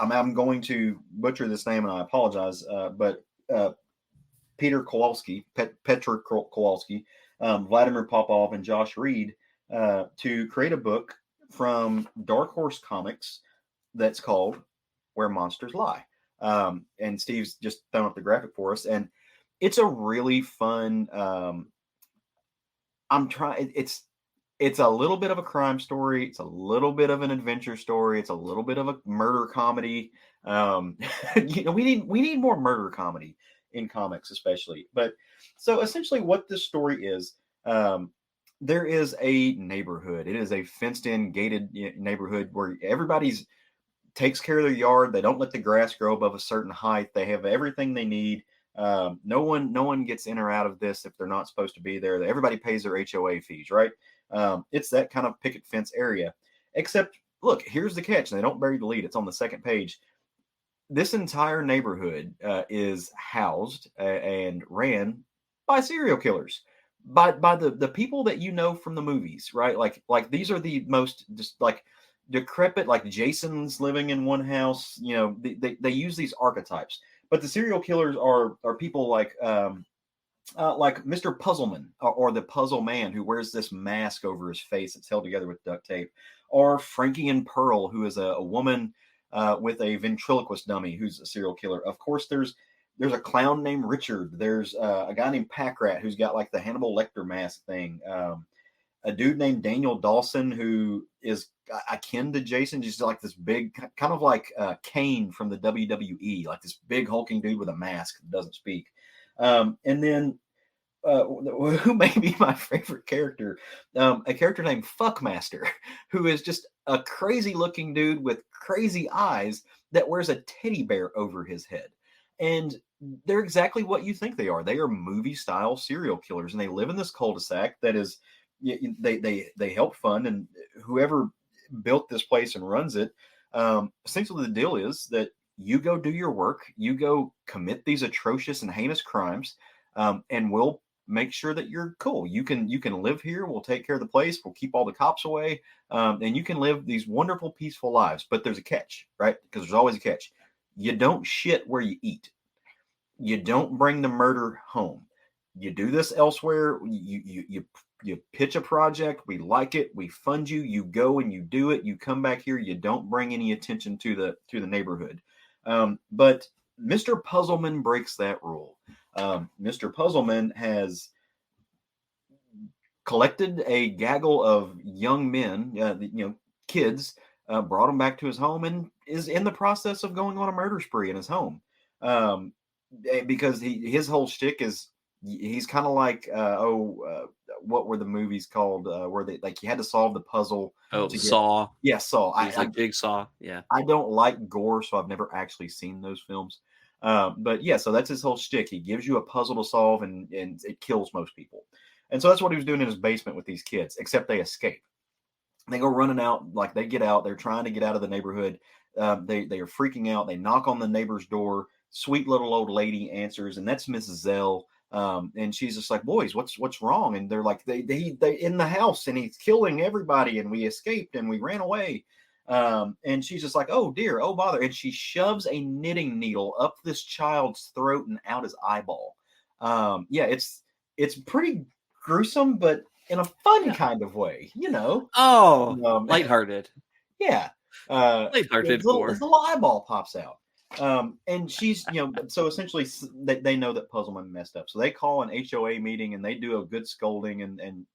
I'm going to butcher this name and I apologize, but Petr Kowalski, Vladimir Popov, and Josh Reed to create a book from Dark Horse Comics that's called Where Monsters Lie. And Steve's just thrown up the graphic for us, and it's a really fun. It's a little bit of a crime story. It's a little bit of an adventure story. It's a little bit of a murder comedy. We need more murder comedy in comics, especially. But so essentially, what this story is, there is a neighborhood. It is a fenced-in, gated neighborhood where everybody's takes care of their yard. They don't let the grass grow above a certain height. They have everything they need. No one gets in or out of this if they're not supposed to be there. Everybody pays their HOA fees, right? It's that kind of picket fence area. Except, look, here's the catch. And they don't bury the lead. It's on the second page. This entire neighborhood is housed and ran by serial killers, by the people that you know from the movies, right? Like these are the most just like decrepit, like Jason's living in one house. They use these archetypes, but the serial killers are people like Mr. Puzzleman or the Puzzle Man, who wears this mask over his face that's held together with duct tape, or Frankie and Pearl, who is a woman with a ventriloquist dummy who's a serial killer. Of course, there's a clown named Richard. There's a guy named Packrat who's got like the Hannibal Lecter mask thing. A dude named Daniel Dawson who is akin to Jason, just like this big, kind of like Kane from the WWE, like this big hulking dude with a mask that doesn't speak. And then who may be my favorite character, a character named Fuckmaster, who is just a crazy looking dude with crazy eyes that wears a teddy bear over his head. And they're exactly what you think they are. They are movie style serial killers, and they live in this cul-de-sac that is, they help fund, and whoever built this place and runs it, essentially the deal is that you go do your work, you go commit these atrocious and heinous crimes, and we'll make sure that you're cool. You can live here. We'll take care of the place. We'll keep all the cops away, and you can live these wonderful, peaceful lives. But there's a catch, right? Because there's always a catch. You don't shit where you eat. You don't bring the murder home. you do this elsewhere. You pitch a project, we like it, we fund you, you go and you do it, you come back here, you don't bring any attention to the neighborhood. But Mr. Puzzleman breaks that rule. Mr. Puzzleman has collected a gaggle of young men, kids, brought them back to his home, and is in the process of going on a murder spree in his home. Because his whole shtick is he's kind of like what were the movies called where they like you had to solve the puzzle. Saw. Yeah, Saw. He's like Big Saw. Yeah. I don't like gore, so I've never actually seen those films. But yeah, so that's his whole shtick. He gives you a puzzle to solve, and it kills most people. And so that's what he was doing in his basement with these kids, except they escape. They go running out, like they get out. They're trying to get out of the neighborhood. They are freaking out. They knock on the neighbor's door. Sweet little old lady answers, and that's Mrs. Zell. And she's just like, boys, what's wrong? And they're like, they in the house, and he's killing everybody, and we escaped and we ran away. And she's just like, oh dear, oh bother. And she shoves a knitting needle up this child's throat and out his eyeball. Yeah, it's pretty gruesome, but in a fun kind of way, Oh, lighthearted. Yeah. Lighthearted his little eyeball pops out. And she's, so essentially they know that Puzzleman messed up. So they call an HOA meeting and they do a good scolding, and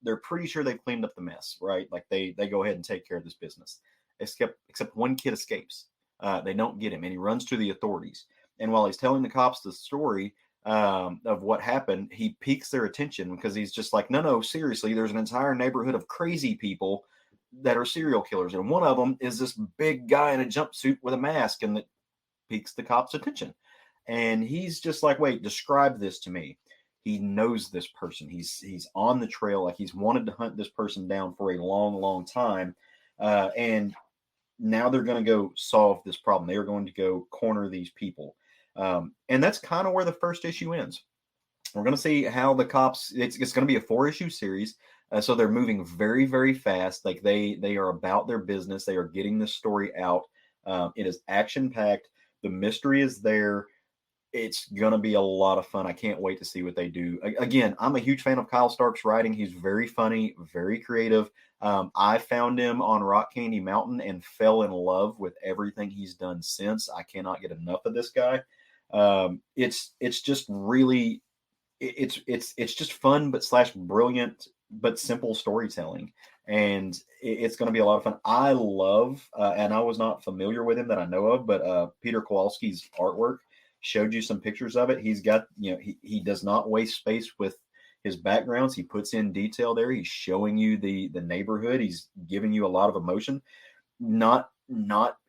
they're pretty sure they've cleaned up the mess, right? Like they go ahead and take care of this business. Except one kid escapes. They don't get him, and he runs to the authorities. And while he's telling the cops the story of what happened, he piques their attention because he's just like, no, seriously, there's an entire neighborhood of crazy people that are serial killers, and one of them is this big guy in a jumpsuit with a mask, and that piques the cops' attention. And he's just like, wait, describe this to me. He knows this person. He's on the trail, like he's wanted to hunt this person down for a long time, and now they're going to go solve this problem. They are going to go corner these people, and that's kind of where the first issue ends. We're going to see how the cops. It's going to be a 4-issue series. So they're moving very, very fast. Like they are about their business. They are getting this story out. It is action packed. The mystery is there. It's going to be a lot of fun. I can't wait to see what they do. Again, I'm a huge fan of Kyle Stark's writing. He's very funny, very creative. I found him on Rock Candy Mountain and fell in love with everything he's done since. I cannot get enough of this guy. It's just really, it's just fun, but / brilliant, but simple storytelling, and it's going to be a lot of fun. I love, and I was not familiar with him that I know of, but Peter Kowalski's artwork. Showed you some pictures of it. He's got, he does not waste space with his backgrounds. He puts in detail there. He's showing you the neighborhood. He's giving you a lot of emotion. Not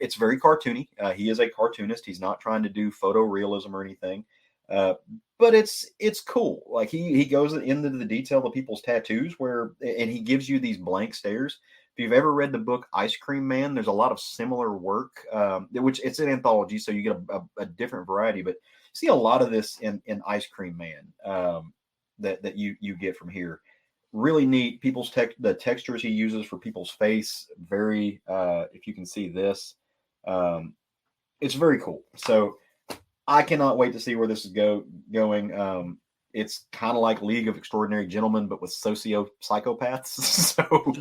it's very cartoony. He is a cartoonist. He's not trying to do photorealism or anything. But it's cool. Like he goes into the detail of people's tattoos and he gives you these blank stares. If you've ever read the book Ice Cream Man, there's a lot of similar work, which it's an anthology, so you get a different variety. But see a lot of this in Ice Cream Man that you get from here. Really neat. The textures he uses for people's face, very. If you can see this, it's very cool. So I cannot wait to see where this is going. It's kind of like League of Extraordinary Gentlemen, but with psychopaths. So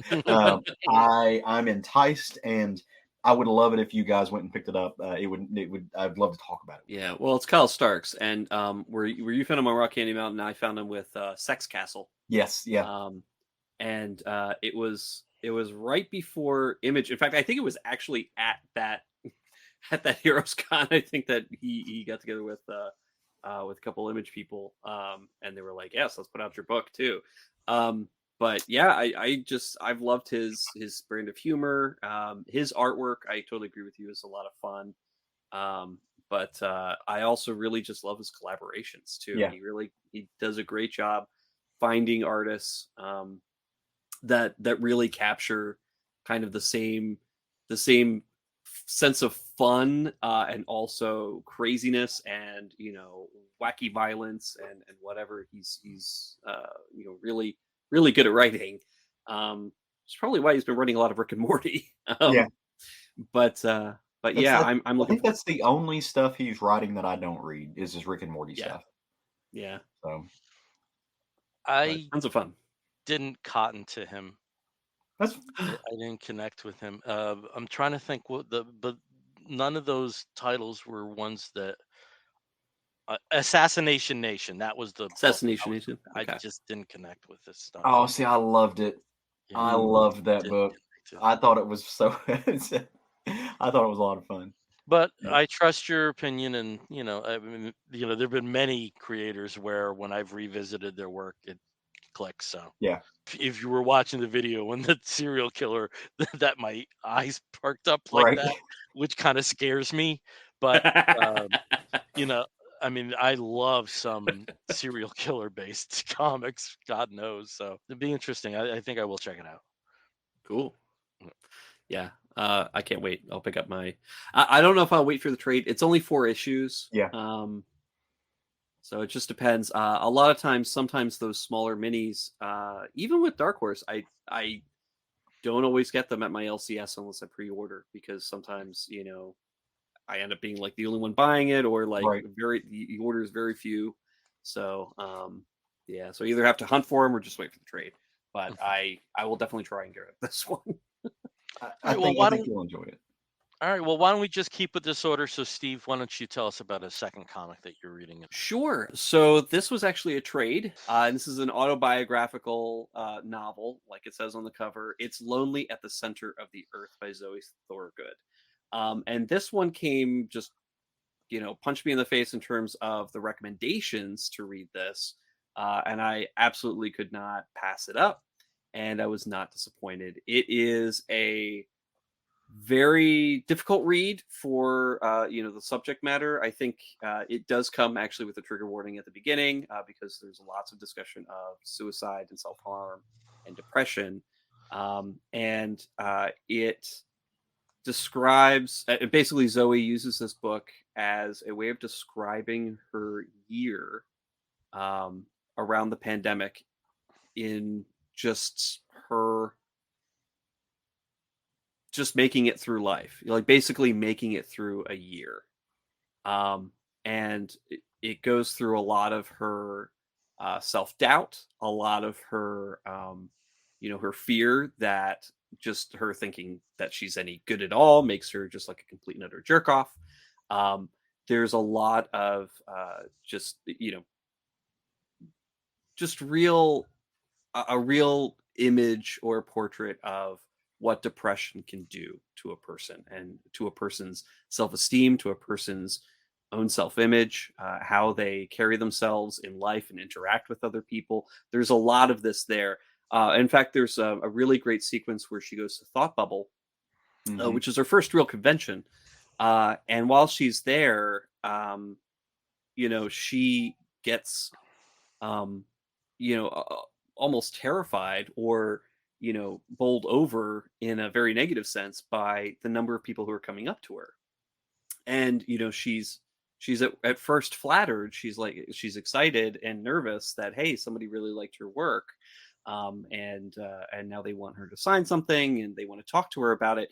I'm enticed, and I would love it if you guys went and picked it up. It would. I'd love to talk about it. Yeah, well, it's Kyle Starks, and where you found him on Rock Candy Mountain, I found him with Sex Castle. Yes, yeah. And it was right before Image. In fact, I think it was actually at that Heroes Con. I think that he got together with a couple Image people, and they were like, yes, let's put out your book too. But yeah, I've loved his brand of humor. His artwork, I totally agree with you, is a lot of fun. But I also really just love his collaborations too. Yeah. He does a great job finding artists that really capture kind of the same sense of fun and also craziness and wacky violence and whatever. He's really good at writing. It's probably why he's been writing a lot of Rick and Morty. But yeah, I'm looking. I think that's the only stuff he's writing that I don't read is his Rick and Morty stuff. Yeah. So, but I Tons of fun. didn't cotton to him. that's I didn't connect with him. I'm trying to think but none of those titles were ones that Assassination Nation. That was the book. Assassination Nation. I Okay. just didn't connect with this stuff. oh, see, I loved it. Yeah, I Mm. loved that didn't book. connect to. I thought it was so. I thought it was a lot of fun. But Yeah. I trust your opinion, and I mean, there've been many creators where when I've revisited their work, it clicks. So Yeah. if you were watching the video when the serial killer, that my eyes perked up like Right. that, which kind of scares me. But um, you know, I mean, I love some serial killer based comics. God knows. So it'd be interesting. I think I will check it out. Cool. Yeah. I can't wait. I'll pick up my. I don't know if I'll wait for the trade. It's only 4 issues. Yeah. So it just depends. A lot of times, sometimes those smaller minis, even with Dark Horse, I don't always get them at my LCS unless I pre-order, because sometimes I end up being like the only one buying it, or like Right. the orders very few. So yeah, so either have to hunt for them or just wait for the trade. But Mhm. I will definitely try and get this one. I, All I right. Well, think I think you'll enjoy it. why don't we just keep with this order? So, Steve, why don't you tell us about a second comic that you're reading? Sure. So this was actually a trade. And this is an autobiographical novel, like it says on the cover. It's Lonely at the Center of the Earth by Zoe Thorogood. And this one came just, punched me in the face in terms of the recommendations to read this. And I absolutely could not pass it up. And I was not disappointed. It is a very difficult read for the subject matter. I think it does come actually with a trigger warning at the beginning, because there's lots of discussion of suicide and self-harm and depression, and it describes basically Zoe uses this book as a way of describing her year, um, around the pandemic, in just her just making it through life, like basically making it through a year. And it goes through a lot of her self-doubt, a lot of her her fear that just her thinking that she's any good at all makes her just like a complete and utter jerk off. um, there's a lot of just just real a real image or portrait of what depression can do to a person, and to a person's self-esteem, to a person's own self-image, how they carry themselves in life and interact with other people. There's a lot of this there. In fact, there's a really great sequence where she goes to Thought Bubble, Hmm. which is her first real convention. And while she's there, she gets um, almost terrified, or bowled over in a very negative sense by the number of people who are coming up to her. And she's at first flattered. She's excited and nervous that, hey, somebody really liked her work, and now they want her to sign something and they want to talk to her about it.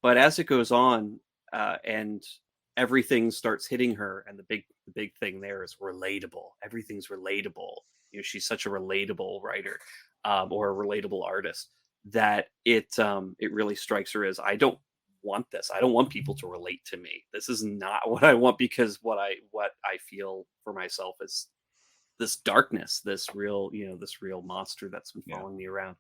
But as it goes on, and everything starts hitting her, and the big thing there is relatable. Everything's relatable. She's such a relatable writer, or a relatable artist, that it really strikes her as, I don't want this. I don't want people to relate to me. This is not what I want, because what I feel for myself is this darkness, this real monster that's been Yeah. following me around.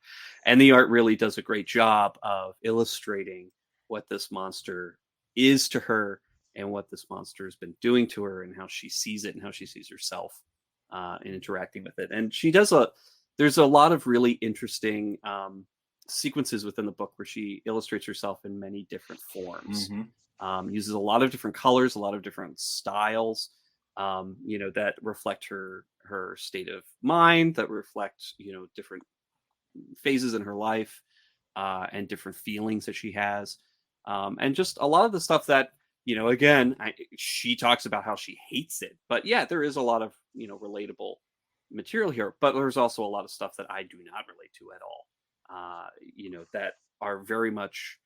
And the art really does a great job of illustrating what this monster is to her, and what this monster has been doing to her, and how she sees it, and how she sees herself in interacting with it. And there's a lot of really interesting sequences within the book where she illustrates herself in many different forms, Hmm. uses a lot of different colors, a lot of different styles, that reflect her state of mind, that reflect different phases in her life, and different feelings that she has, and just a lot of the stuff that again, she talks about how she hates it, but yeah, there is a lot of relatable material here, but there's also a lot of stuff that I do not relate to at all, that are very much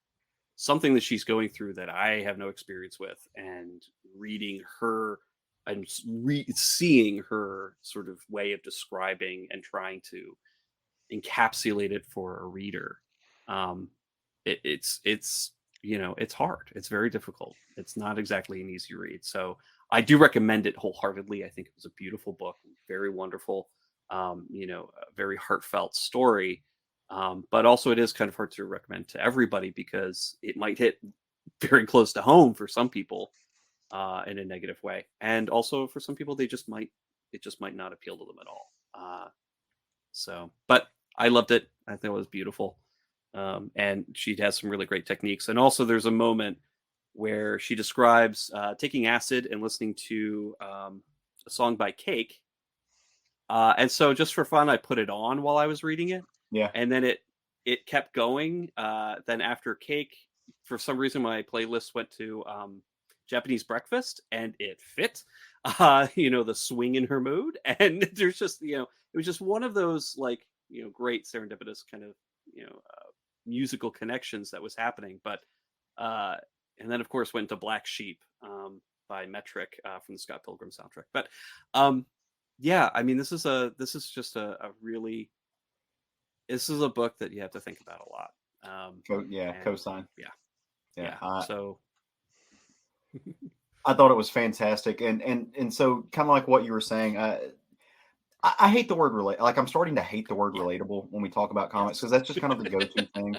something that she's going through that I have no experience with. And reading her seeing her sort of way of describing and trying to encapsulate it for a reader. Um, it's it's hard. It's very difficult. It's not exactly an easy read. So I do recommend it wholeheartedly. I think it was a beautiful book, very wonderful. A very heartfelt story. But also it is kind of hard to recommend to everybody because it might hit very close to home for some people in a negative way, and also for some people it just might not appeal to them at all. But I loved it. I think it was beautiful. And she has some really great techniques. And also, there's a moment where she describes taking acid and listening to a song by Cake. And so, just for fun, I put it on while I was reading it. Yeah. And then it kept going. Then after Cake, for some reason, my playlist went to Japanese Breakfast, and it fit. The swing in her mood, and there's just it was just one of those great serendipitous kind of musical connections that was happening. But and then of course went to Black Sheep by Metric from the Scott Pilgrim soundtrack. But yeah, I mean this is just a really this is a book that you have to think about a lot. Cosign. Yeah. So I thought it was fantastic, and so kind of like what you were saying. I hate the word relate. Like I'm starting to hate the word relatable when we talk about comics because that's just kind of the go-to thing.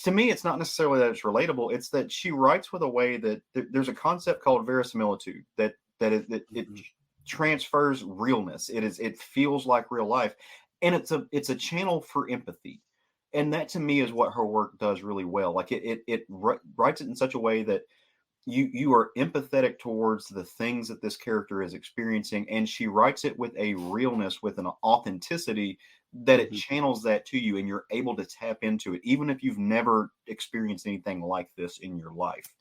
To me, it's not necessarily that it's relatable. It's that she writes with a way that there's a concept called verisimilitude that it transfers realness. It feels like real life, and it's a channel for empathy, and that to me is what her work does really well. Like it writes it in such a way that you are empathetic towards the things that this character is experiencing, and she writes it with a realness, with an authenticity that it channels that to you, and you're able to tap into it even if you've never experienced anything like this in your life.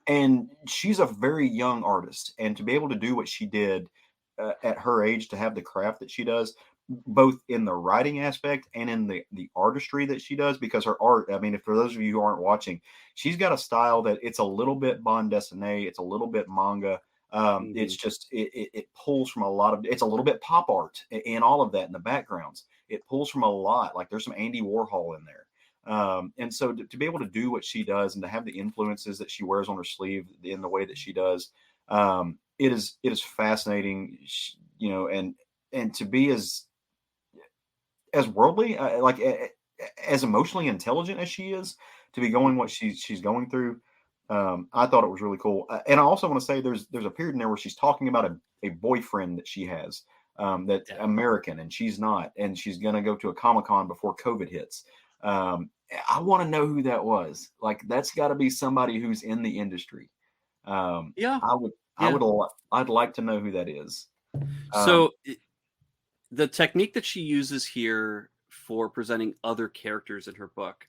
And she's a very young artist, and to be able to do what she did at her age, to have the craft that she does, both in the writing aspect and in the artistry that she does, because her art, I mean, if for those of you who aren't watching, she's got a style that it's a little bit bande dessinée, it's a little bit manga. It's just it pulls from a lot of, it's a little bit pop art and all of that in the backgrounds. It pulls from a lot. Like there's some Andy Warhol in there. And so to be able to do what she does and to have the influences that she wears on her sleeve in the way that she does, it is fascinating, and to be as worldly, as emotionally intelligent as she is, to be going what she's going through. I thought it was really cool. And I also want to say there's a period in there where she's talking about a boyfriend that she has, that's American and she's not, and she's going to go to a Comic-Con before COVID hits. I want to know who that was. Like, that's got to be somebody who's in the industry. I'd like to know who that is. So the technique that she uses here for presenting other characters in her book,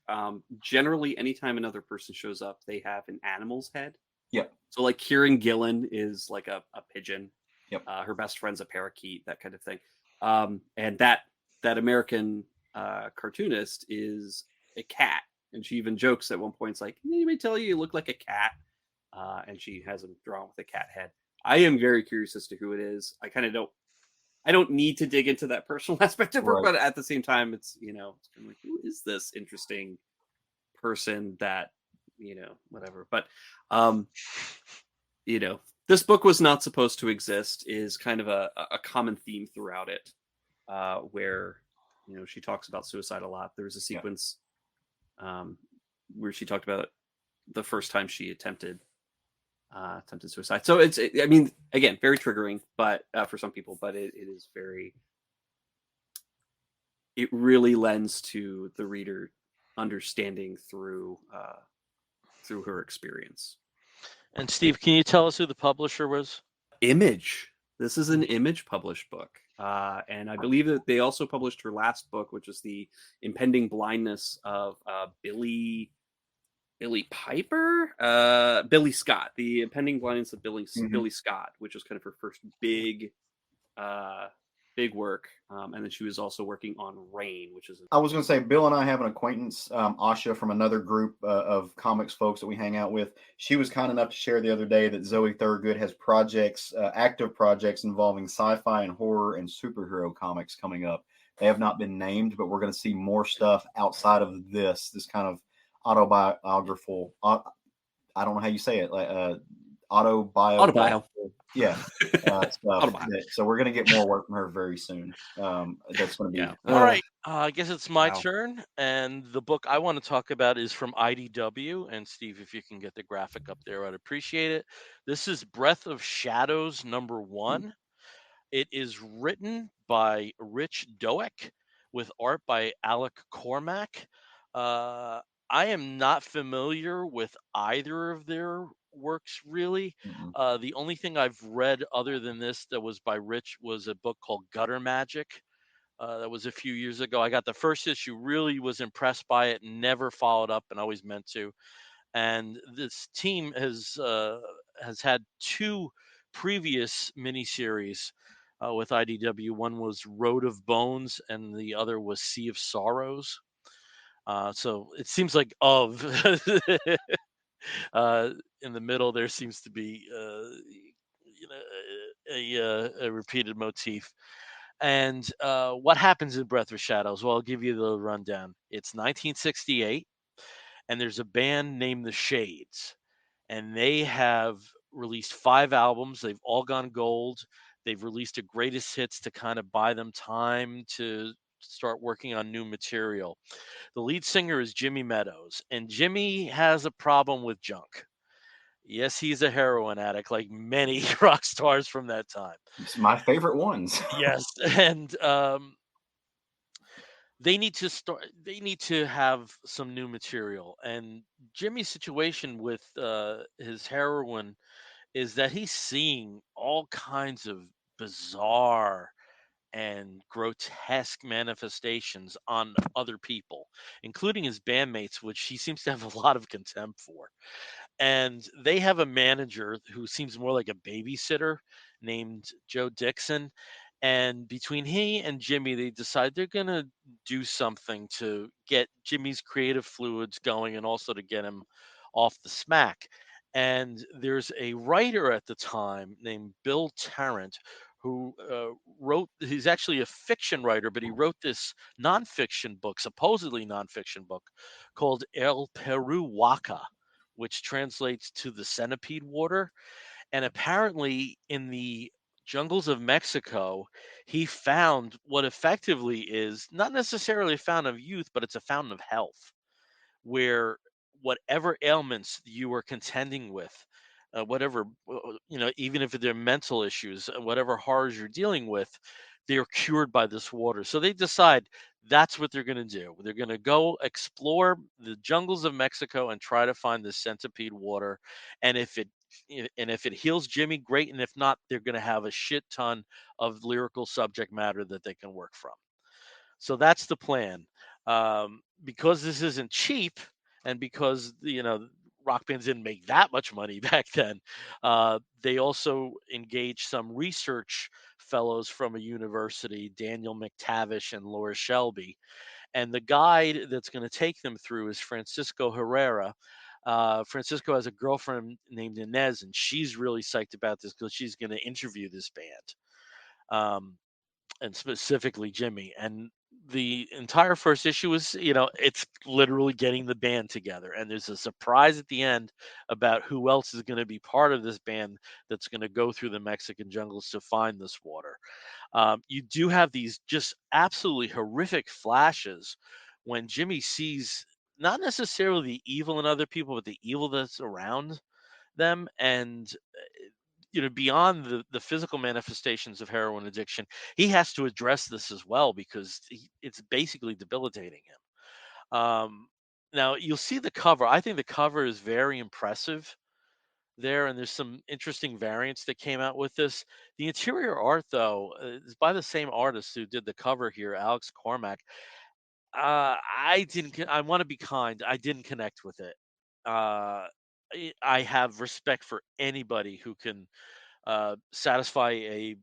generally anytime another person shows up, they have an animal's head. Yep. So like Kieran Gillen is like a pigeon. Yep. Her best friend's a parakeet, that kind of thing. And that American cartoonist is a cat. And she even jokes at one point, it's like, let me tell you look like a cat. And she has him drawn with a cat head. I am very curious as to who it is. I don't need to dig into that personal aspect of her, Right. but at the same time, it's kind of like, who is this interesting person that, whatever. But, this book was not supposed to exist is kind of a common theme throughout it, where, she talks about suicide a lot. There was a sequence where she talked about the first time she attempted suicide. So I mean, again, very triggering, but for some people, but it is very, it really lends to the reader understanding through her experience. And Steve, can you tell us who the publisher was? Image. This is an Image published book. And I believe that they also published her last book, which is The Impending Blindness of Billy Piper, Billy Scott, The Impending Blindness of Billy Scott, which was kind of her first big big work. And then she was also working on Rain, which is I was going to say, Bill and I have an acquaintance, Asha, from another group of comics folks that we hang out with. She was kind enough to share the other day that Zoe Thurgood has projects, active projects involving sci-fi and horror and superhero comics coming up. They have not been named, but we're going to see more stuff outside of this kind of autobiographical. I don't know how you say it, like Autobio. autobiographical. Yeah, stuff. Autobio. So we're going to get more work from her very soon. That's going to be Yeah. All right, I guess it's my Wow. turn, and the book I want to talk about is from IDW. And Steve, if you can get the graphic up there, I'd appreciate it. This is Breath of Shadows #1. It is written by Rich Doek with art by Alec Cormack. Uh, I am not familiar with either of their works really. mm-mm. The only thing I've read other than this that was by Rich was a book called Gutter Magic. That was a few years ago. I got the first issue, really was impressed by it, never followed up, and always meant to. And this team has had two previous miniseries with IDW. One was Road of Bones, and the other was Sea of Sorrows. So it seems like of in the middle there seems to be a repeated motif. And what happens in Breath of Shadows? Well, I'll give you the rundown. It's 1968, and there's a band named the Shades, and they have released 5 albums. They've all gone gold. They've released a greatest hits to kind of buy them time to start working on new material. The lead singer is Jimmy Meadows, and Jimmy has a problem with junk. Yes, he's a heroin addict, like many rock stars from that time. It's my favorite ones. Yes, and they need to have some new material. And Jimmy's situation with his heroin is that he's seeing all kinds of bizarre and grotesque manifestations on other people, including his bandmates, which he seems to have a lot of contempt for. And they have a manager who seems more like a babysitter named Joe Dixon. And between he and Jimmy, they decide they're going to do something to get Jimmy's creative fluids going and also to get him off the smack. And there's a writer at the time named Bill Tarrant who he's actually a fiction writer, but he wrote this nonfiction book, supposedly nonfiction book, called El Peru Waka, which translates to the centipede water. And apparently, in the jungles of Mexico, he found what effectively is not necessarily a fountain of youth, but it's a fountain of health, where whatever ailments you are contending with, whatever, even if they're mental issues, whatever horrors you're dealing with, they are cured by this water. So they decide that's what they're going to do. They're going to go explore the jungles of Mexico and try to find the centipede water. And if it heals Jimmy, great. And if not, they're going to have a shit ton of lyrical subject matter that they can work from. So that's the plan. Because this isn't cheap, and because rock bands didn't make that much money back then, they also engaged some research fellows from a university, Daniel McTavish and Laura Shelby. And the guide that's going to take them through is Francisco Herrera. Francisco has a girlfriend named Inez, and she's really psyched about this because she's going to interview this band. And specifically Jimmy. And the entire first issue is, it's literally getting the band together. And there's a surprise at the end about who else is going to be part of this band that's going to go through the Mexican jungles to find this water. You do have these just absolutely horrific flashes when Jimmy sees not necessarily the evil in other people, but the evil that's around them. And beyond the physical manifestations of heroin addiction, he has to address this as well because it's basically debilitating him. Now you'll see the cover. I think the cover is very impressive there, and there's some interesting variants that came out with this. The interior art, though, is by the same artist who did the cover here, Alex Cormack. I didn't. I want to be kind. I didn't connect with it. I have respect for anybody who can satisfy a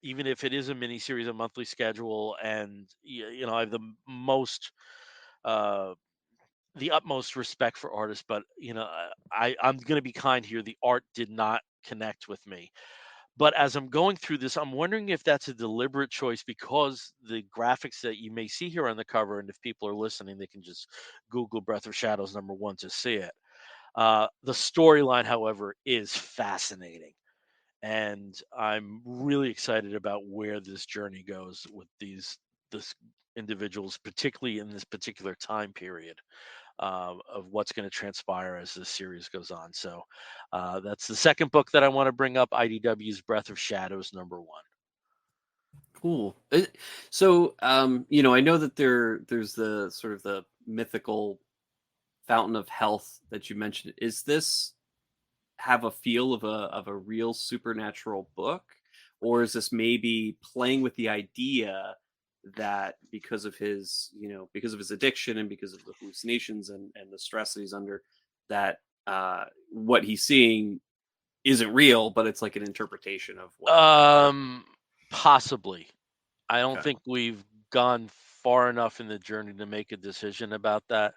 even if it is a mini series, a monthly schedule, and I have uh, the utmost respect for artists, but I'm going to be kind here. The art did not connect with me. But as I'm going through this, I'm wondering if that's a deliberate choice because the graphics that you may see here on the cover, and if people are listening, they can just Google Breath of Shadows #1 to see it. The storyline, however, is fascinating. And I'm really excited about where this journey goes with this individuals, particularly in this particular time period of what's going to transpire as this series goes on. So that's the second book that I want to bring up, IDW's Breath of Shadows #1. Cool. So, I know that there's the sort of the mythical fountain of health that you mentioned. Is this have a feel of a real supernatural book, or is this maybe playing with the idea that because of his addiction and because of the hallucinations and the stress that he's under, that what he's seeing isn't real, but it's like an interpretation of what? Possibly. I don't Okay. think we've gone far enough in the journey to make a decision about that.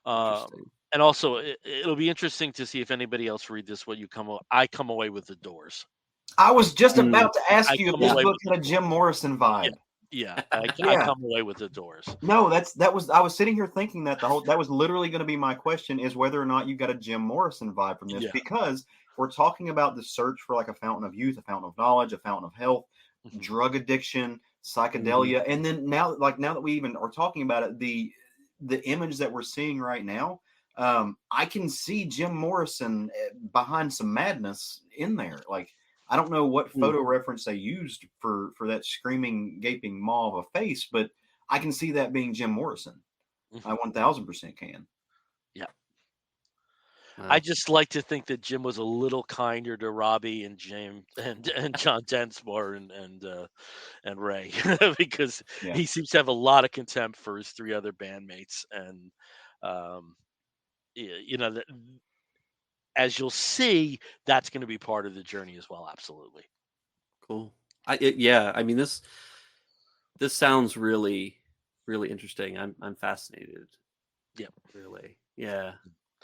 Interesting. And also, it'll be interesting to see if anybody else read this. What you I come away with the doors. I was just Mm, about to ask I you if come this away book with the had a doors. Jim Morrison Yeah, vibe. yeah. I Yeah. come away with the doors. No, I was sitting here thinking that that was literally going to be my question, is whether or not you got a Jim Morrison vibe from this, Yeah. because we're talking about the search for like a fountain of youth, a fountain of knowledge, a fountain of health, Mhm. drug addiction, mhm. psychedelia, and then now that we even are talking about it, the image that we're seeing right now, I can see Jim Morrison behind some madness in there. Like, I don't know what Mm. photo reference they used for that screaming, gaping maw of a face, but I can see that being Jim Morrison. I Mhm. 1000% can. Yeah. I Wow. just like to think that Jim was a little kinder to Robbie and James and John Densmore and Ray because Yeah. he seems to have a lot of contempt for his three other bandmates, and um, that, as you'll see, that's going to be part of the journey as well. Absolutely. Cool. Yeah. I mean, this sounds really, really interesting. I'm fascinated. Yeah. Really. Yeah.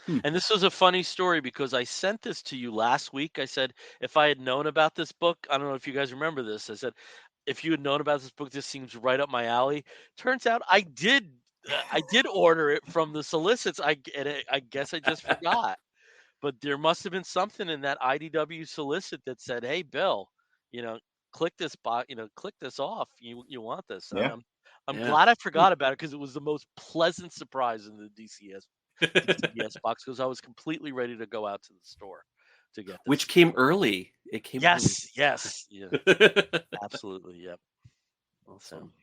Hmm. And this was a funny story because I sent this to you last week. I said, if I had known about this book, I don't know if you guys remember this. I said, if you had known about this book, this seems right up my alley. Turns out I did. I did order it from the solicits. I guess I just forgot. But there must have been something in that IDW solicit that said, "Hey, Bill, you know, click this box. Click this off. You want this?" Yeah. I'm Yeah. glad I Hmm. forgot about it because it was the most pleasant surprise in the DCBS box because I was completely ready to go out to the store to get Which this. came early. It came early. Yes, yeah, absolutely, yep. So, Awesome.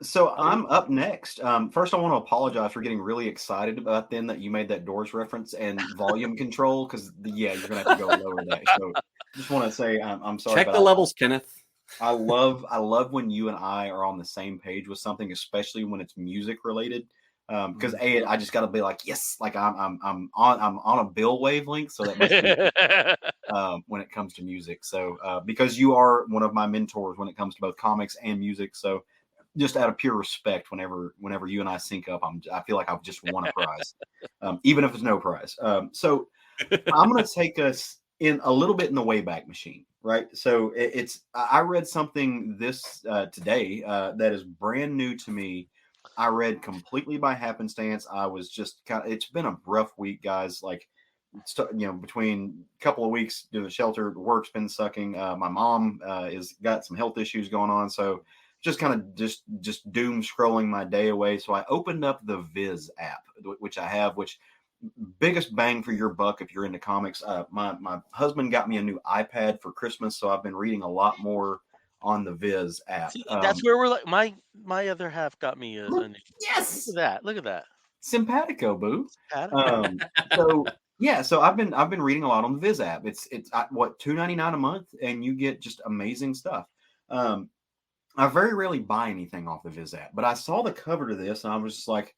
So Cool. I'm up next. First, I want to apologize for getting really excited about then that you made that Doors reference and volume control, because yeah, you're gonna have to go lower that. So just want to say I'm sorry, Check but the levels, Kenneth. I love when you and I are on the same page with something, especially when it's music related. Because I just got to be like, yes, like I'm on a Bill wavelength, so that must be when it comes to music. So because you are one of my mentors when it comes to both comics and music, so just out of pure respect, whenever you and I sync up, I feel like I've just won a prize, even if it's no prize. So I'm going to take us in a little bit in the Wayback Machine, right? So I read something this today that is brand new to me. I read completely by happenstance. I was just it's been a rough week, guys. Like, between a couple of weeks doing the shelter, work's been sucking. My mom is got some health issues going on, so just kind of just doom scrolling my day away. So I opened up the Viz app, which I have, which biggest bang for your buck if you're into comics. My husband got me a new iPad for Christmas, so I've been reading a lot more on the Viz app. see, that's where we're like my other half got me Look, a look yes, at that. Look at that. simpatico, boo. Simpatico. So yeah, so I've been reading a lot on the Viz app. It's what, $2.99 a month, and you get just amazing stuff. Um, I very rarely buy anything off the Viz app, but I saw the cover to this and I was just like,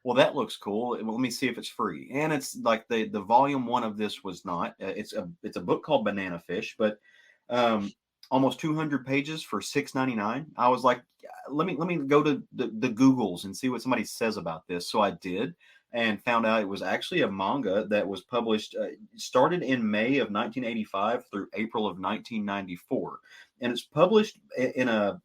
well, that looks cool. Well, let me see if it's free. And it's like the volume one of this was not. It's a book called Banana Fish, but um, almost 200 pages for $6.99. I was like, let me go to the Googles and see what somebody says about this. So I did, and found out it was actually a manga that was published, started in May of 1985 through April of 1994, and it's published in a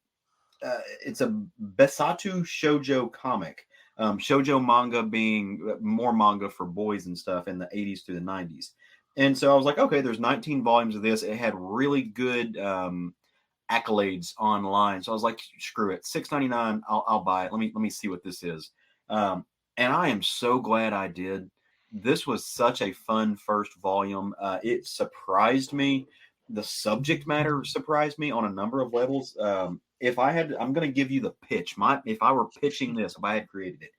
it's a Besatu shoujo comic. Shoujo manga being more manga for boys and stuff in the 80s through the 90s. And so I was like, okay, there's 19 volumes of this. It had really good accolades online. So I was like, screw it, $6.99. I'll buy it. Let me see what this is. And I am so glad I did. This was such a fun first volume. It surprised me. The subject matter surprised me on a number of levels. If I had, I'm going to give you the pitch. If I were pitching this, if I had created it,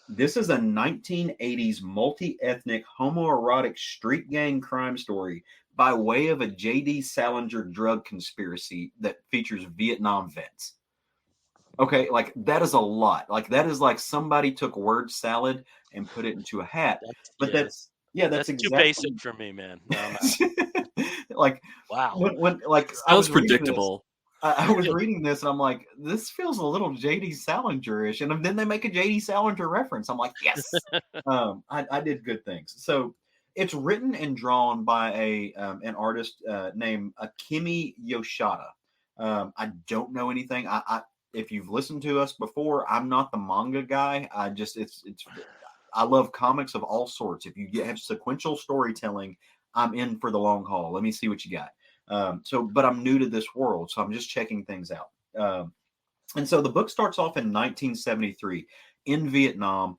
this is a 1980s multi-ethnic homoerotic street gang crime story by way of a J.D. Salinger drug conspiracy that features Vietnam vets. Okay, like that is a lot. Like that is like somebody took word salad and put it into a hat. That's But yeah. that's That's too exactly basic for me, man. No, I'm out. like Wow. when like I Sounds was reading this. predictable. I was reading this and I'm like, this feels a little JD Salinger-ish. And then they make a JD Salinger reference. I'm like, yes. I did good things. So it's written and drawn by an artist named Akemi Yoshida. I don't know anything. If you've listened to us before, I'm not the manga guy. I love comics of all sorts. If you have sequential storytelling, I'm in for the long haul. Let me see what you got. But I'm new to this world, so I'm just checking things out. And so the book starts off in 1973 in Vietnam.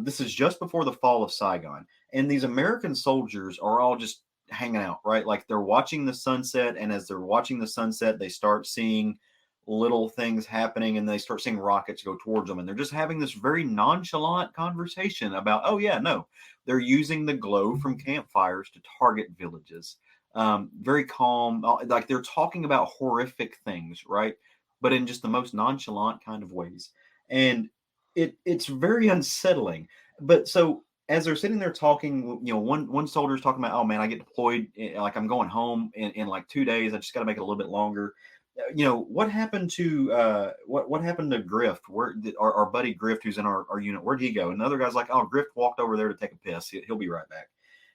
This is just before the fall of Saigon, and these American soldiers are all just hanging out, right? Like they're watching the sunset, and as they're watching the sunset, they start seeing little things happening, and they start seeing rockets go towards them, and they're just having this very nonchalant conversation about, oh yeah, no, they're using the glow from campfires to target villages. Very calm, like they're talking about horrific things, right? But in just the most nonchalant kind of ways. And it's very unsettling. But so as they're sitting there talking, one soldier's talking about, oh man, I get deployed, like I'm going home in like 2 days. I just got to make it a little bit longer. What happened to what happened to Grift? Where did our buddy Grift, who's in our unit, where'd he go? And the other guy's like, oh, Grift walked over there to take a piss. He'll be right back.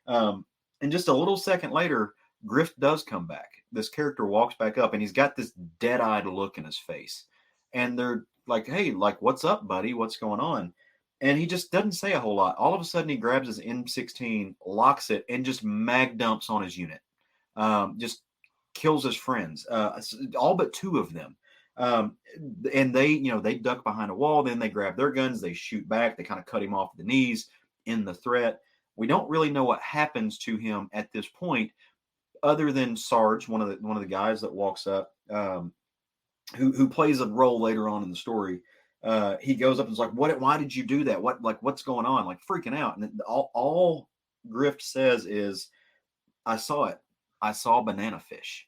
And just a little second later, Grift does come back. This character walks back up, and he's got this dead-eyed look in his face. And they're like, hey, like, what's up, buddy? What's going on? And he just doesn't say a whole lot. All of a sudden, he grabs his M16, locks it, and just mag dumps on his unit. Just kills his friends, all but two of them. And they duck behind a wall. Then they grab their guns. They shoot back. They kind of cut him off at the knees in the threat. We don't really know what happens to him at this point, other than Sarge, one of the guys that walks up, who plays a role later on in the story. He goes up and is like, "What? Why did you do that? What's going on?" Like freaking out. And all Grift says is, "I saw it. I saw banana fish,"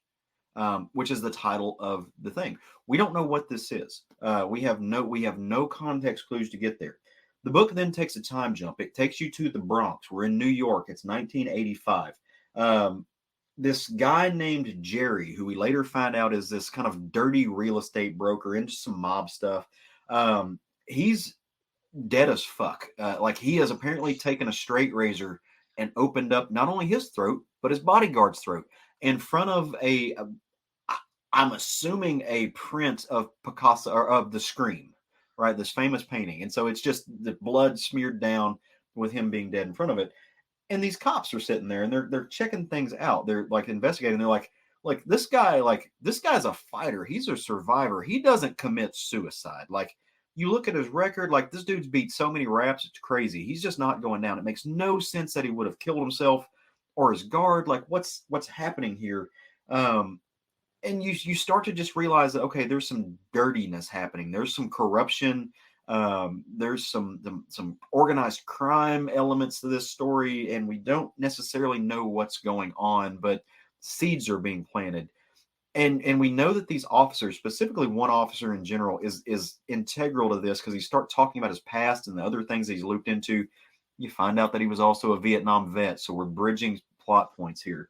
which is the title of the thing. We don't know what this is. We have no context clues to get there. The book then takes a time jump. It takes you to the Bronx. We're in New York. It's 1985. This guy named Jerry, who we later find out is this kind of dirty real estate broker into some mob stuff. He's dead as fuck. Like he has apparently taken a straight razor and opened up not only his throat, but his bodyguard's throat in front of I'm assuming a print of Picasso or of the Scream, right? This famous painting. And so it's just the blood smeared down with him being dead in front of it. And these cops are sitting there and they're checking things out. They're like investigating. They're like this guy's a fighter. He's a survivor. He doesn't commit suicide. Like you look at his record, like this dude's beat so many raps, it's crazy. He's just not going down. It makes no sense that he would have killed himself or his guard. Like what's happening here? And you start to just realize that, okay, there's some dirtiness happening. There's some corruption. There's some organized crime elements to this story, and we don't necessarily know what's going on, but seeds are being planted. And we know that these officers, specifically one officer in general, is integral to this because he starts talking about his past and the other things he's looped into. You find out that he was also a Vietnam vet, so we're bridging plot points here.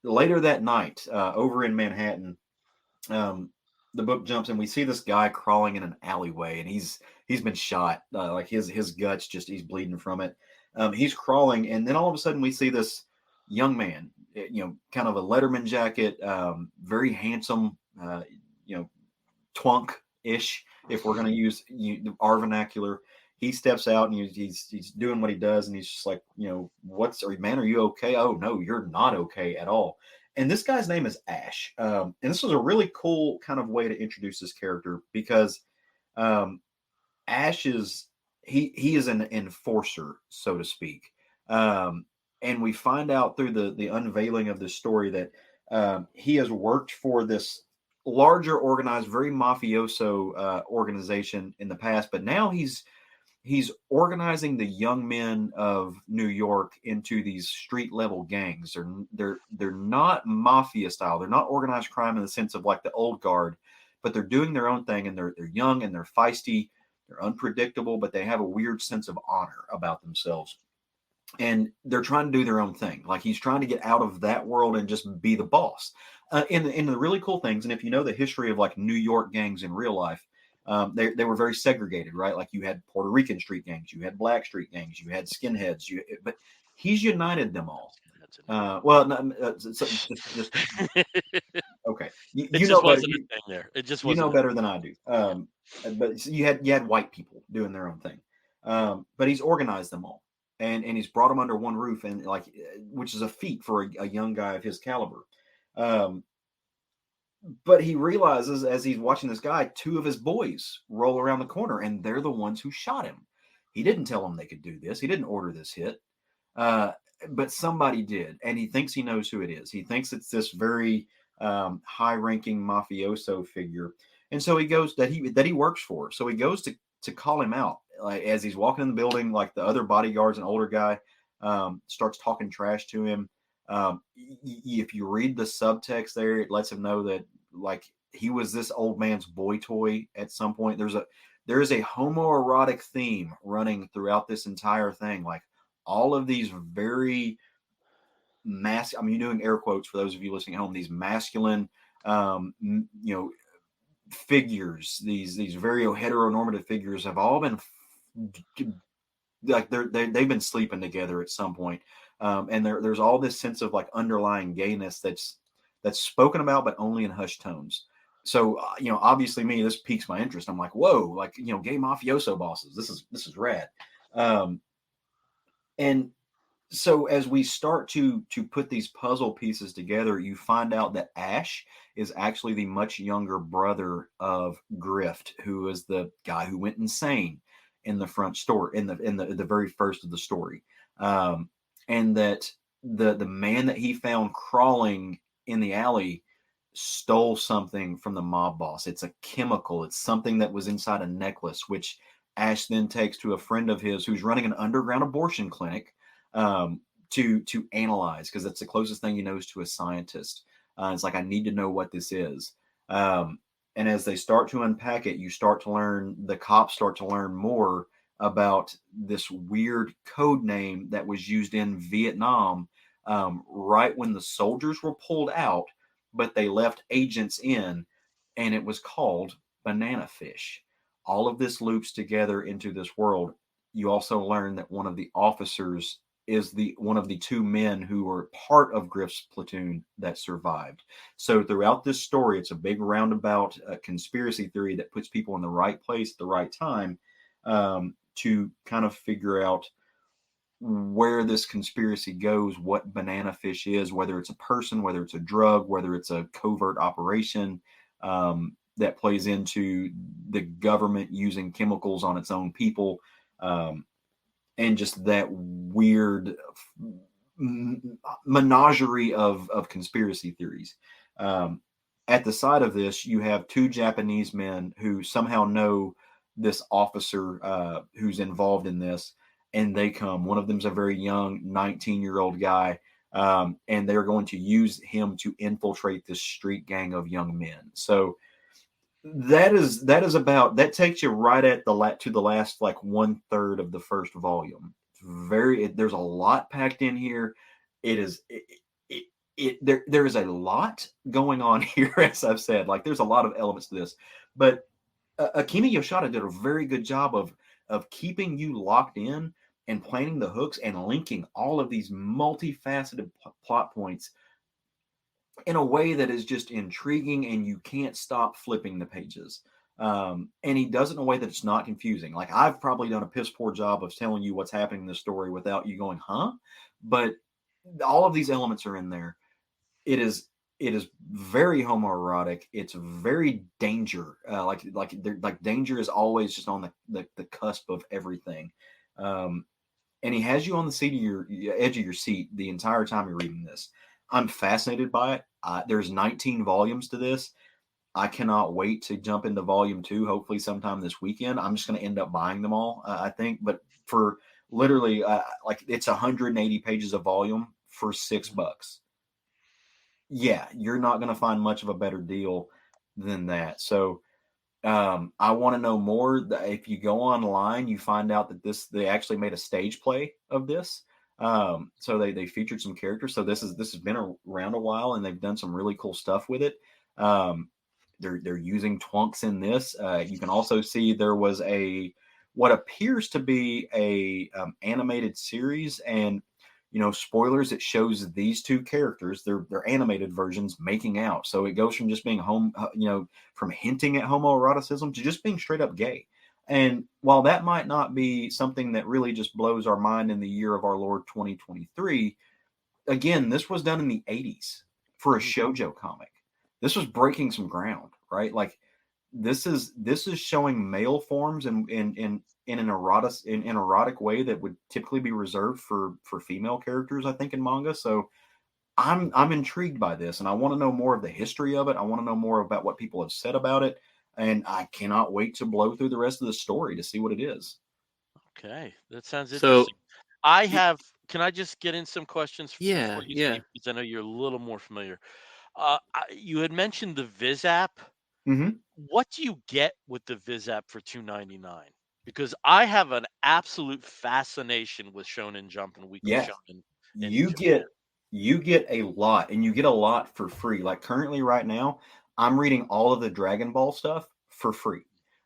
later that night, over in Manhattan, the book jumps and we see this guy crawling in an alleyway, and he's been shot. Like his guts just he's bleeding from it. He's crawling, and then all of a sudden we see this young man, kind of a Letterman jacket, very handsome, twunk ish. If we're going to use our vernacular, he steps out and he's doing what he does, and he's just like, man, are you okay? Oh no, you're not okay at all. And this guy's name is Ash. And this was a really cool kind of way to introduce this character, because Ash is he is an enforcer, so to speak. And we find out through the unveiling of this story that he has worked for this larger organized, very mafioso organization in the past, but now he's organizing the young men of New York into these street level gangs. They're not mafia style. They're not organized crime in the sense of like the old guard, but they're doing their own thing, and they're young and they're feisty. They're unpredictable, but they have a weird sense of honor about themselves. And they're trying to do their own thing. Like he's trying to get out of that world and just be the boss. In the really cool things, and if you know the history of like New York gangs in real life, they were very segregated, right? Like you had Puerto Rican street gangs, you had black street gangs, you had skinheads, but he's united them all. Just okay. It You just know better. wasn't a thing there. It just You know wasn't. better than I do. But you had white people doing their own thing. But he's organized them all, and he's brought them under one roof, and like, which is a feat for a young guy of his caliber. But he realizes as he's watching this guy, two of his boys roll around the corner, and they're the ones who shot him. He didn't tell them they could do this. He didn't order this hit, but somebody did, and he thinks he knows who it is. He thinks it's this very high-ranking mafioso figure, and so he goes that he works for. So he goes to call him out, like as he's walking in the building. Like the other bodyguards, an older guy, starts talking trash to him. If you read the subtext there, it lets him know that like he was this old man's boy toy at some point. There is a homoerotic theme running throughout this entire thing. Like all of these very I'm doing air quotes for those of you listening at home. These masculine, figures, these very heteronormative figures have all been like they've been sleeping together at some point. And there's all this sense of like underlying gayness that's spoken about, but only in hushed tones. So, obviously this piques my interest. I'm like, whoa, like, gay mafioso bosses. This is rad. And so as we start to put these puzzle pieces together, you find out that Ash is actually the much younger brother of Grift, who is the guy who went insane in the front store, in the very first of the story. And that the man that he found crawling in the alley stole something from the mob boss. It's a chemical. It's something that was inside a necklace, which Ash then takes to a friend of his who's running an underground abortion clinic to analyze, because that's the closest thing he knows to a scientist. It's like, I need to know what this is. And as they start to unpack it, the cops start to learn more about this weird code name that was used in Vietnam right when the soldiers were pulled out, but they left agents in, and it was called banana fish. All of this loops together into this world. You also learn that one of the officers is one of the two men who were part of Griff's platoon that survived. So throughout this story, it's a big roundabout conspiracy theory that puts people in the right place at the right time to kind of figure out where this conspiracy goes, what banana fish is, whether it's a person, whether it's a drug, whether it's a covert operation that plays into the government using chemicals on its own people. And just that weird menagerie of conspiracy theories. At the side of this, you have two Japanese men who somehow know this officer who's involved in this, and they come. One of them's a very young 19-year-old guy, and they're going to use him to infiltrate this street gang of young men. So that takes you right at to the last like 1/3 of the first volume. There's a lot packed in here. there is a lot going on here, as I've said. Like, there's a lot of elements to this, but Akira Yoshida did a very good job of keeping you locked in and planting the hooks and linking all of these multifaceted plot points in a way that is just intriguing, and you can't stop flipping the pages. And he does it in a way that it's not confusing. Like, I've probably done a piss poor job of telling you what's happening in the story without you going, huh? But all of these elements are in there. It is it is very homoerotic. It's very danger. Like danger is always just on the cusp of everything. Um, and he has you on the seat of your edge of your seat the entire time you're reading this. I'm fascinated by it. There's 19 volumes to this. I cannot wait to jump into volume 2. Hopefully, sometime this weekend. I'm just going to end up buying them all. I think, but for literally, like, it's 180 pages of volume for $6. Yeah, you're not going to find much of a better deal than that. So I want to know more. If you go online, you find out that they actually made a stage play of this. So they featured some characters. So this has been around a while, and they've done some really cool stuff with it. They're using twunks in this. You can also see there was what appears to be a animated series, and spoilers. It shows these two characters, they're animated versions, making out. So it goes from just being from hinting at homoeroticism to just being straight up gay. And while that might not be something that really just blows our mind in the year of our Lord 2023, again, this was done in the 80s for a shoujo comic. This was breaking some ground, right? Like, this is showing male forms in an erotic way that would typically be reserved for female characters, I think, in manga. So I'm intrigued by this, and I want to know more of the history of it. I want to know more about what people have said about it, and I cannot wait to blow through the rest of the story to see what it is. Okay, that sounds So interesting. I y- have. Can I just get in some questions yeah, before you yeah. speak? Because I know you're a little more familiar. You had mentioned the Viz app. Hmm. What do you get with the Viz app for 2.99? Because I have an absolute fascination with Shonen Jump and Weekly Yeah, Shonen in you Japan. get you get a lot, and you get a lot for free. Like, currently, right now, I'm reading all of the Dragon Ball stuff for free.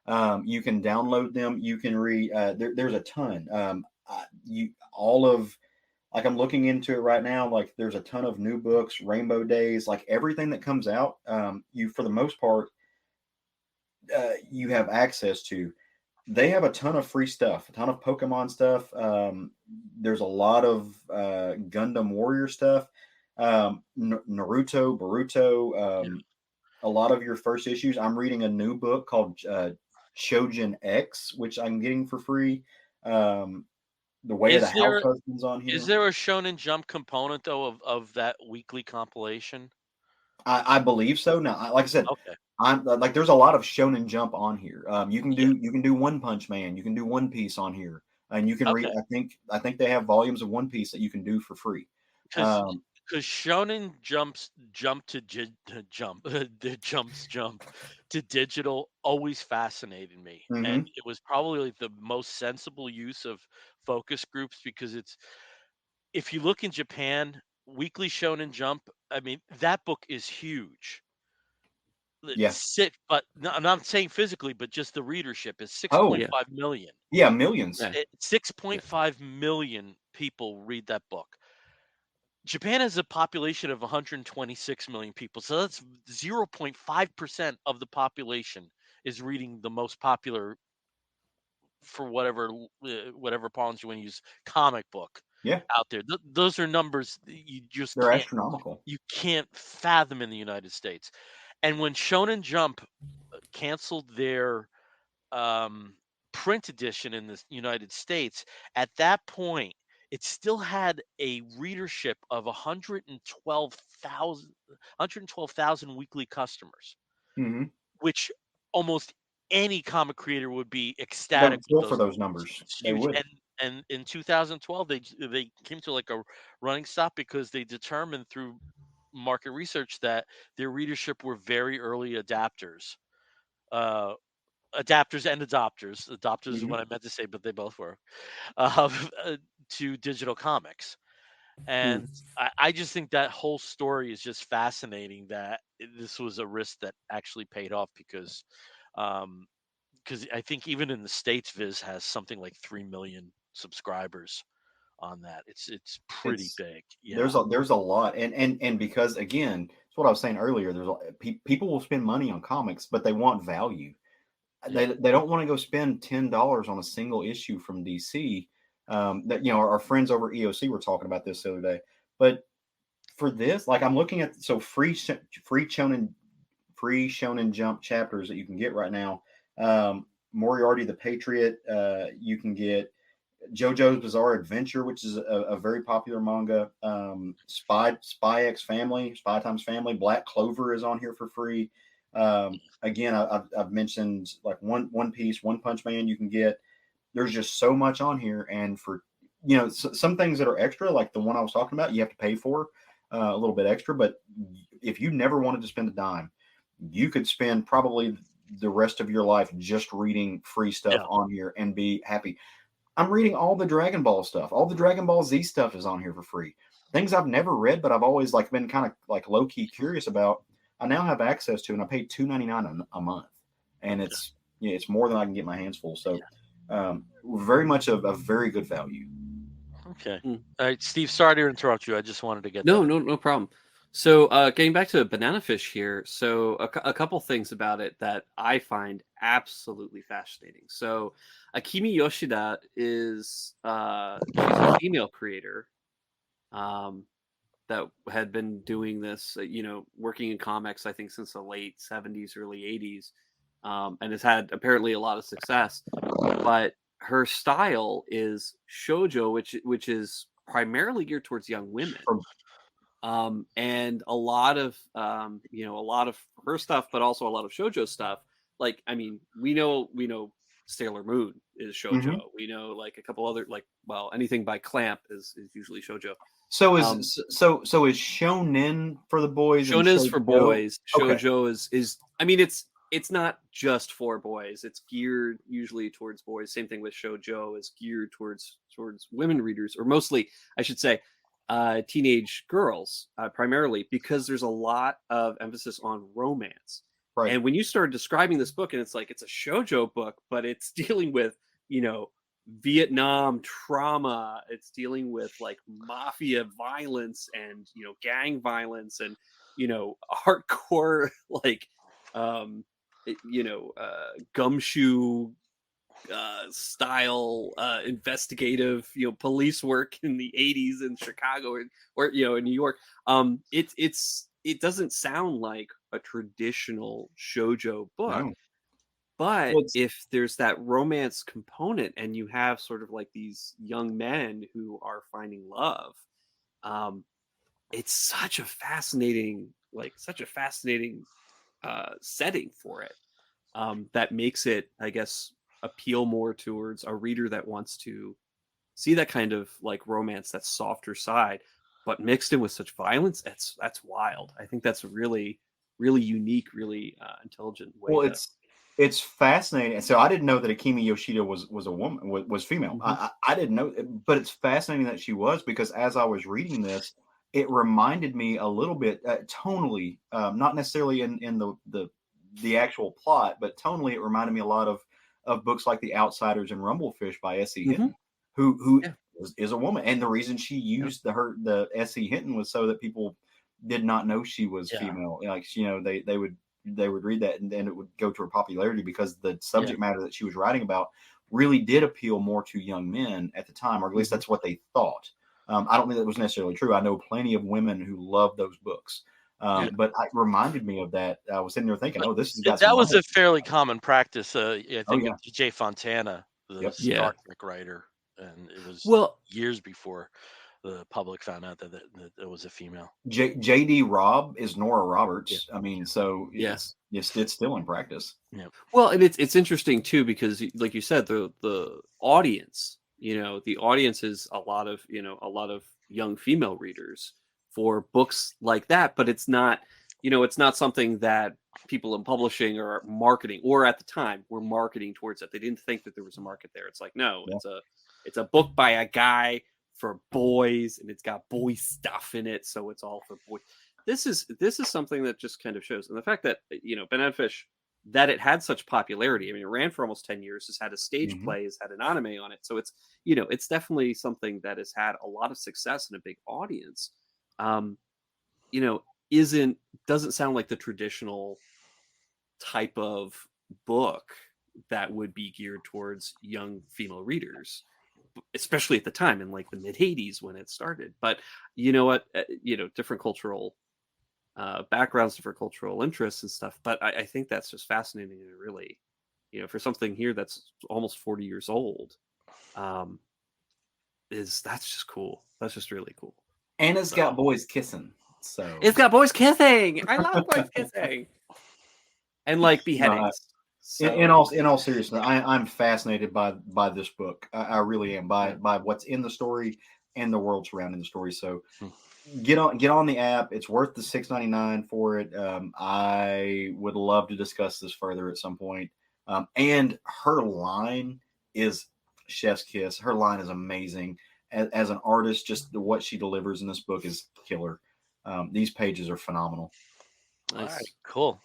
You can download them. You can read. There's a ton. You all of Like, I'm looking into it right now. Like, there's a ton of new books, Rainbow Days, like everything that comes out. You, for the most part, you have access to. They have a ton of free stuff, a ton of Pokemon stuff. There's a lot of Gundam Warrior stuff, Naruto, Boruto, Yeah. a lot of your first issues. I'm reading a new book called Chojin X, which I'm getting for free. Um, the Way of the Is House there Husband's on is here. there a Shonen Jump component though of that weekly compilation? I believe so. Now, like I said, Okay. I'm like, there's a lot of Shonen Jump on here. Yeah. You can do One Punch Man, you can do One Piece on here, and you can read. Okay. I think they have volumes of One Piece that you can do for free. Because Um, Shonen jump to to jump the jump to digital always fascinated me, and mhm. it was probably like the most sensible use of focus groups because it's if you look in Japan, Weekly Shonen Jump, I mean that book is huge. Yeah. But no, I'm not saying physically, but just the readership is Oh, 6.5 million. yeah, millions. Yeah. Yeah. 6.5 million people read that book. Japan has a population of 126 million people, so that's 0.5% of the population is reading the most popular for whatever problems you want to use comic book Yeah, out there. Those are numbers that you just they're astronomical. can't fathom in the United States. And when Shonen Jump canceled their um, print edition in the United States, at that point, it still had a readership of 112,000 weekly customers, Hmm. which almost any comic creator would be They ecstatic would with kill for those those numbers. numbers. It's They huge. would. And in 2012, they came to like a running stop because they determined through market research that their readership were very early adapters. Uh, Adapters and adopters. Adopters is Hmm. what I meant to say, but they both were uh, to digital comics. And I just think that whole story is just fascinating. That this was a risk that actually paid off um, because I think even in the States, Viz has something like 3 million subscribers on that. It's pretty It's big. Yeah. there's a lot, and because again, it's what I was saying earlier. People will spend money on comics, but they want value. Yeah. They don't want to go spend $10 on a single issue from DC. That our friends over at EOC were talking about this the other day. But for this, like I'm looking at free Shonen Jump chapters that you can get right now. Moriarty the Patriot. You can get JoJo's Bizarre Adventure, which is a very popular manga. Spy Times Family. Black Clover is on here for free. Again, I've mentioned like One Piece, One Punch Man. You can get. There's just so much on here, and for some things that are extra, like the one I was talking about, you have to pay for a little bit extra. But if you never wanted to spend a dime, you could spend probably the rest of your life just reading free stuff Yeah. on here and be happy. I'm reading all the Dragon Ball stuff. All the Dragon Ball Z stuff is on here for free. Things I've never read, but I've always like been kind of like low key curious about. I now have access to, and I pay $2.99 a month, and it's more than I can get my hands full. So, very much a very good value. Okay. All right, Steve. Sorry to interrupt you. I just wanted to get No, that. no problem. So, getting back to Banana Fish here, so a couple things about it that I find absolutely fascinating. So, Akimi Yoshida is she's a female creator that had been doing this, working in comics, I think, since the late 70s, early 80s, and has had apparently a lot of success. But her style is shoujo, which is primarily geared towards young women. And a lot of her stuff, but also a lot of shoujo stuff. Like, I mean, we know Sailor Moon is shoujo. Mm-hmm. We know like a couple other anything by Clamp is usually shoujo. So is shonen for the boys and Shonen is for boys. Shoujo Okay. is I mean it's not just for boys. It's geared usually towards boys. Same thing with shoujo is geared towards women readers, or mostly I should say teenage girls primarily, because there's a lot of emphasis on romance. Right. And when you start describing this book, and it's like it's a shoujo book, but it's dealing with Vietnam trauma, it's dealing with like mafia violence and gang violence and hardcore like gumshoe style investigative police work in the 80s in Chicago or in New York. It doesn't sound like a traditional shoujo book. No. But Well, if there's that romance component and you have sort of like these young men who are finding love, it's such a fascinating setting for it, that makes it, I guess, appeal more towards a reader that wants to see that kind of like romance, that softer side, but mixed in with such violence. That's wild. I think that's a really, really unique, really intelligent way. Well, it's fascinating. So I didn't know that Akimi Yoshida was a woman, was female. Mm-hmm. I didn't know, but it's fascinating that she was, because as I was reading this, it reminded me a little bit tonally, not necessarily in the actual plot, but tonally it reminded me a lot of books like The Outsiders and Rumblefish by S.E. Mm-hmm. Hinton, who Yeah. is a woman, and the reason she used the S.E. Hinton was so that people did not know she was female. Like they would read that, and then it would go to her popularity because the subject matter that she was writing about really did appeal more to young men at the time, or at least that's what they thought. I don't think that was necessarily true. I know plenty of women who love those books. But it reminded me of that. I was sitting there thinking, "Oh, this has got some." That was a fairly common practice. I think yeah. Jay Fontana, the Yeah. Star Trek writer, and it was years before the public found out that it was a female. J.D. Robb is Nora Roberts. I mean, so it's still in practice. Yeah. Well, and it's interesting too, because like you said, the audience, the audience is a lot of young female readers for books like that, but it's not something that people in publishing or marketing, or at the time were marketing towards it. They didn't think that there was a market there. It's like, no, it's a book by a guy for boys, and it's got boy stuff in it, so it's all for boys. This is something that just kind of shows, and the fact that Banana Fish, that it had such popularity. I mean, it ran for almost 10 years. It's had a stage play, has had an anime on it, so it's it's definitely something that has had a lot of success and a big audience. Doesn't sound like the traditional type of book that would be geared towards young female readers, especially at the time in like the mid 80s when it started. But you know what, different cultural backgrounds, different cultural interests and stuff. But I think that's just fascinating, and really, for something here that's almost 40 years old, that's just cool. That's just really cool. And it's got boys kissing. So it's got boys kissing. I love boys kissing. And like beheadings. In all seriousness, I'm fascinated by this book. I really am by what's in the story and the world surrounding the story. So get on the app. It's worth the $6.99 for it. I would love to discuss this further at some point. And her line is chef's kiss. Her line is amazing. As an artist, just what she delivers in this book is killer. These pages are phenomenal. Nice. All right, cool.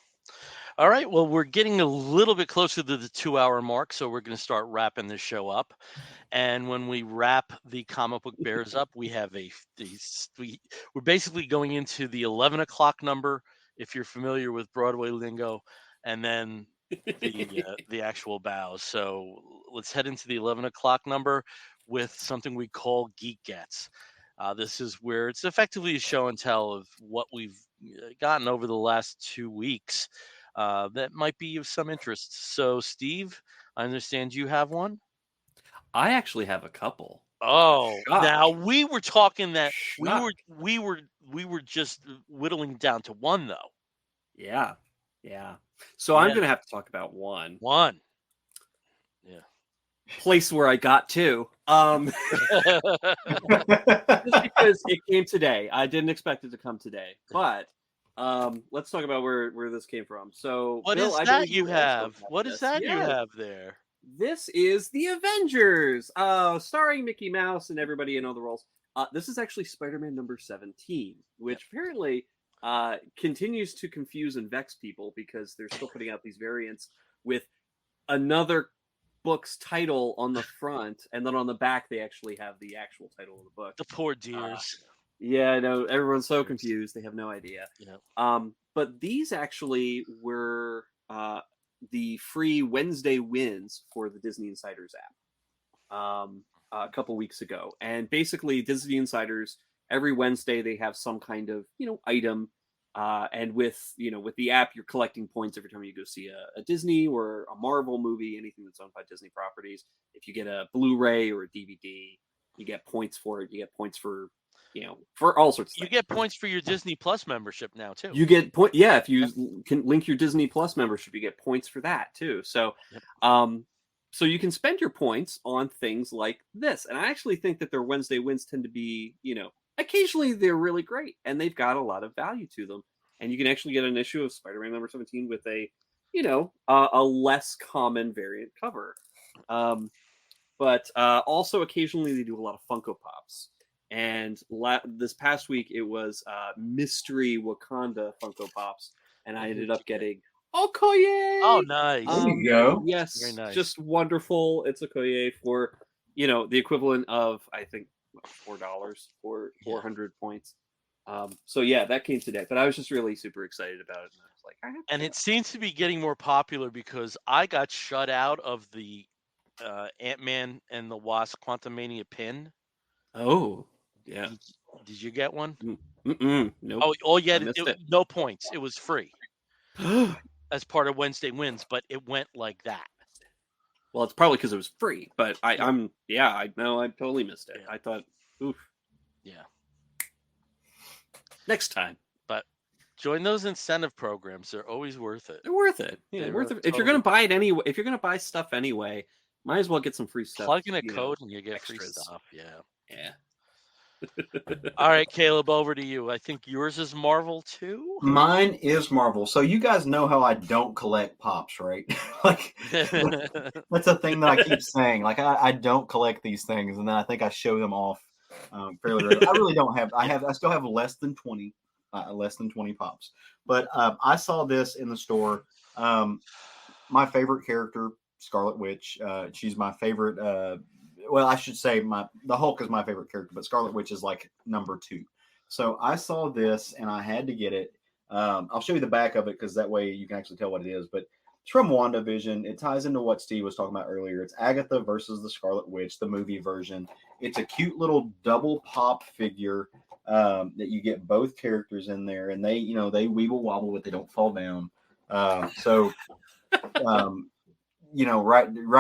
All right, well, we're getting a little bit closer to the 2-hour mark, so we're going to start wrapping this show up. And when we wrap the Comic Book Bears up, we have we're basically going into the 11 o'clock number, if you're familiar with Broadway lingo, and then the actual bows. So let's head into the 11 o'clock number with something we call Geek Gets. This is where it's effectively a show and tell of what we've gotten over the last 2 weeks that might be of some interest. So, Steve, I understand you have one. I actually have a couple. Oh, now we were talking that we were just whittling down to one, though. Yeah. So I'm gonna have to talk about one. Yeah. Place where I got to. Just because it came today. I didn't expect it to come today. But let's talk about where this came from. So what Bill, is that you have? What is that you have there? This is the Avengers, starring Mickey Mouse and everybody in all the roles. This is actually Spider-Man number 17, which apparently continues to confuse and vex people because they're still putting out these variants with another book's title on the front, and then on the back they actually have the actual title of the book. The poor dears. Yeah, I know, everyone's so confused, they have no idea. Yeah. But these actually were the free Wednesday wins for the Disney Insiders app a couple weeks ago. And basically Disney Insiders, every Wednesday they have some kind of item, and with the app you're collecting points every time you go see a Disney or a Marvel movie, anything that's owned by Disney properties. If you get a Blu-ray or a DVD, you get points for it. You get points for for all sorts of things. You get points for your Disney Plus membership now too. You get if you can link your Disney Plus membership, you get points for that too. So so you can spend your points on things like this. And I actually think that their Wednesday wins tend to be, occasionally they're really great and they've got a lot of value to them. And you can actually get an issue of Spider-Man number 17 with a less common variant cover. But also occasionally they do a lot of Funko Pops. And this past week it was mystery Wakanda Funko Pops, and I ended up getting Okoye. Oh, nice! There you go. Yes, very nice. Just wonderful. It's Okoye for the equivalent of I think $4 for 400 points. So yeah, that came today. But I was just really super excited about it, and I was like, and it seems to be getting more popular because I got shut out of the Ant-Man and the Wasp Quantumania pin. Oh. Yeah. Did you get one? Nope. Oh yeah. No points. It was free as part of Wednesday wins, but it went like that. Well, it's probably because it was free, but I know I totally missed it. Yeah. I thought, oof. Yeah. Next time. But join those incentive programs. They're always worth it. They're worth it. Yeah, worth it. Totally. If you're gonna buy it anyway, if you're gonna buy stuff anyway, might as well get some free stuff. Plug in a code and you get extras. Free stuff. Yeah. All right, Caleb, over to you. I think yours is Marvel too. Mine is Marvel. So you guys know how I don't collect pops, right? That's a thing that I keep saying. Like I don't collect these things, and then I think I show them off Fairly regular. I really don't have. I still have less than 20 pops. But I saw this in the store. My favorite character, Scarlet Witch. She's my favorite. Well, I should say the Hulk is my favorite character, but Scarlet Witch is like number 2. So I saw this and I had to get it. I'll show you the back of it because that way you can actually tell what it is. But it's from WandaVision. It ties into what Steve was talking about earlier. It's Agatha versus the Scarlet Witch, the movie version. It's a cute little double pop figure that you get both characters in there, and they weeble wobble, but they don't fall down. Right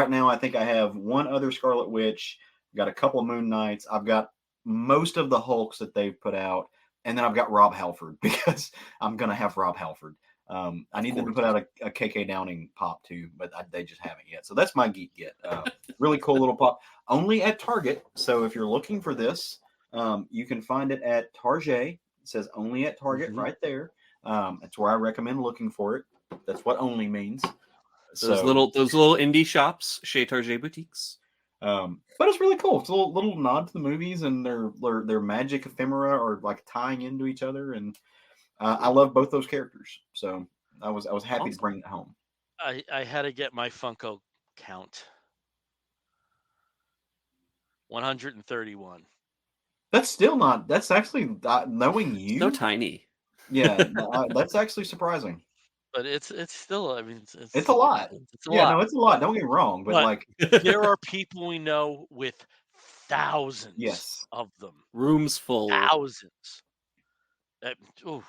now I think I have one other Scarlet Witch, got a couple of Moon Knights, I've got most of the Hulks that they've put out, and then I've got Rob Halford because I'm gonna have Rob Halford. I need them to put out a KK Downing pop too, but they just haven't yet. So that's my geek get. Really cool little pop, only at Target. So if you're looking for this, you can find it at Target. It says only at Target right there. That's where I recommend looking for it. That's what only means. Those little indie shops, Chez Target boutiques. But it's really cool. It's a little nod to the movies and their magic ephemera are like tying into each other, and I love both those characters. So I was happy to bring it home. I had to get my Funko count. 131. That's still not. That's actually knowing you. So tiny. Yeah, that's actually surprising. But it's still. I mean, it's a lot. It's a lot. No, it's a lot. Don't get me wrong, but like there are people we know with thousands of them, rooms full, thousands. No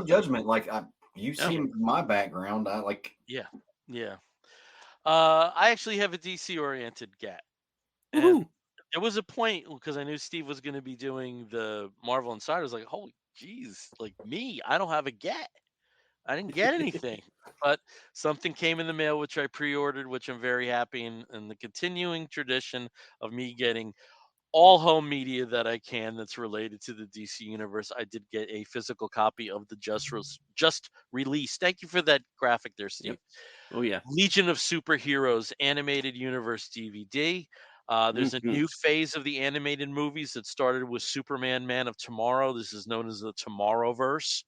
judgment. Like you've seen my background. I like. Yeah. I actually have a DC oriented get. And there was a point because I knew Steve was going to be doing the Marvel Insider. I was like, holy jeez, like me, I don't have a get. I didn't get anything, but something came in the mail, which I pre-ordered, which I'm very happy in the continuing tradition of me getting all home media that I can that's related to the DC universe. I did get a physical copy of the just released. Thank you for that graphic there, Steve. Yep. Oh yeah. Legion of Superheroes animated universe DVD. There's a new phase of the animated movies that started with Superman, Man of Tomorrow. This is known as the Tomorrowverse.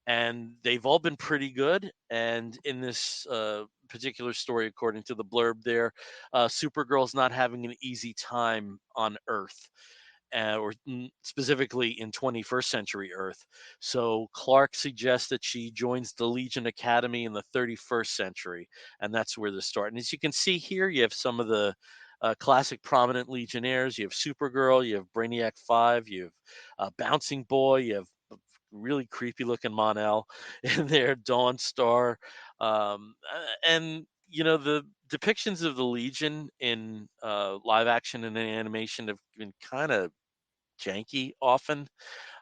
And they've all been pretty good. And in this particular story, according to the blurb there, Supergirl's not having an easy time on Earth, or specifically in 21st century Earth. So Clark suggests that she joins the Legion Academy in the 31st century. And that's where they start. And as you can see here, you have some of the classic prominent Legionnaires. You have Supergirl, you have Brainiac 5, you have Bouncing Boy, you have really creepy looking Mon-El in there, Dawn Star, and the depictions of the Legion in live action and in animation have been kind of janky often,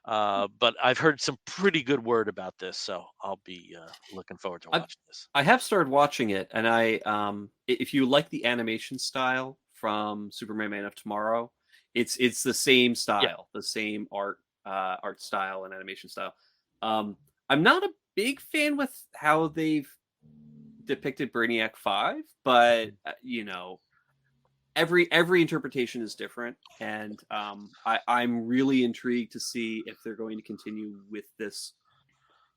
but I've heard some pretty good word about this, so I'll be looking forward to watching this. I have started watching it, and if you like the animation style from Superman Man of Tomorrow, it's the same style, the same art style and animation style. I'm not a big fan with how they've depicted Brainiac 5, but every interpretation is different, and I'm really intrigued to see if they're going to continue with this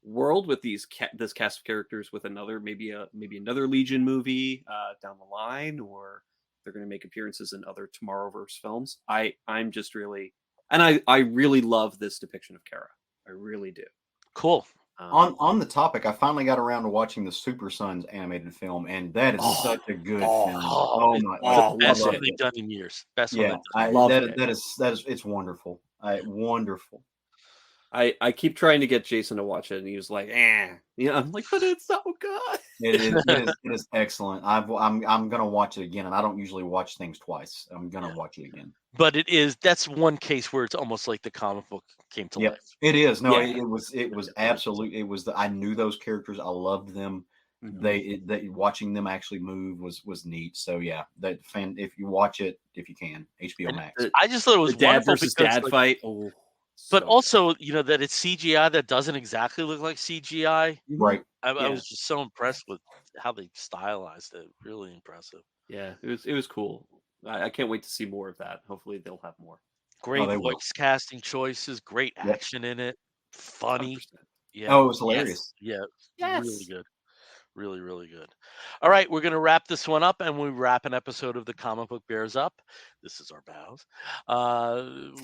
world with this cast of characters with maybe another Legion movie down the line, or they're going to make appearances in other Tomorrowverse films. I'm just really, and I really love this depiction of Kara. I really do. Cool. On the topic, I finally got around to watching the Super Sons animated film, and that is such a good film. The best one they've done in years. Best one. I love it. That is it's wonderful. Wonderful. I keep trying to get Jason to watch it, and he was like, I'm like, but it's so good. It is excellent. I'm gonna watch it again, and I don't usually watch things twice. I'm gonna watch it again. But that's one case where it's almost like the comic book came to life. It is. No, it was absolutely. It was. I knew those characters. I loved them. They watching them actually move was neat. So yeah, if you watch it, if you can, HBO Max. I just thought it was the dad versus dad fight. But also, that it's CGI that doesn't exactly look like CGI. Right. I was just so impressed with how they stylized it. Really impressive. Yeah, it was cool. I can't wait to see more of that. Hopefully they'll have more. Great they will. voice casting choices, great Yep. action in it, funny. 100%. Yeah. Oh, it was Yes. hilarious. Yeah. Really Yes. good. Really, really good. All right, we're going to wrap this one up, and we wrap an episode of the Comic Book Bears up. This is our bows.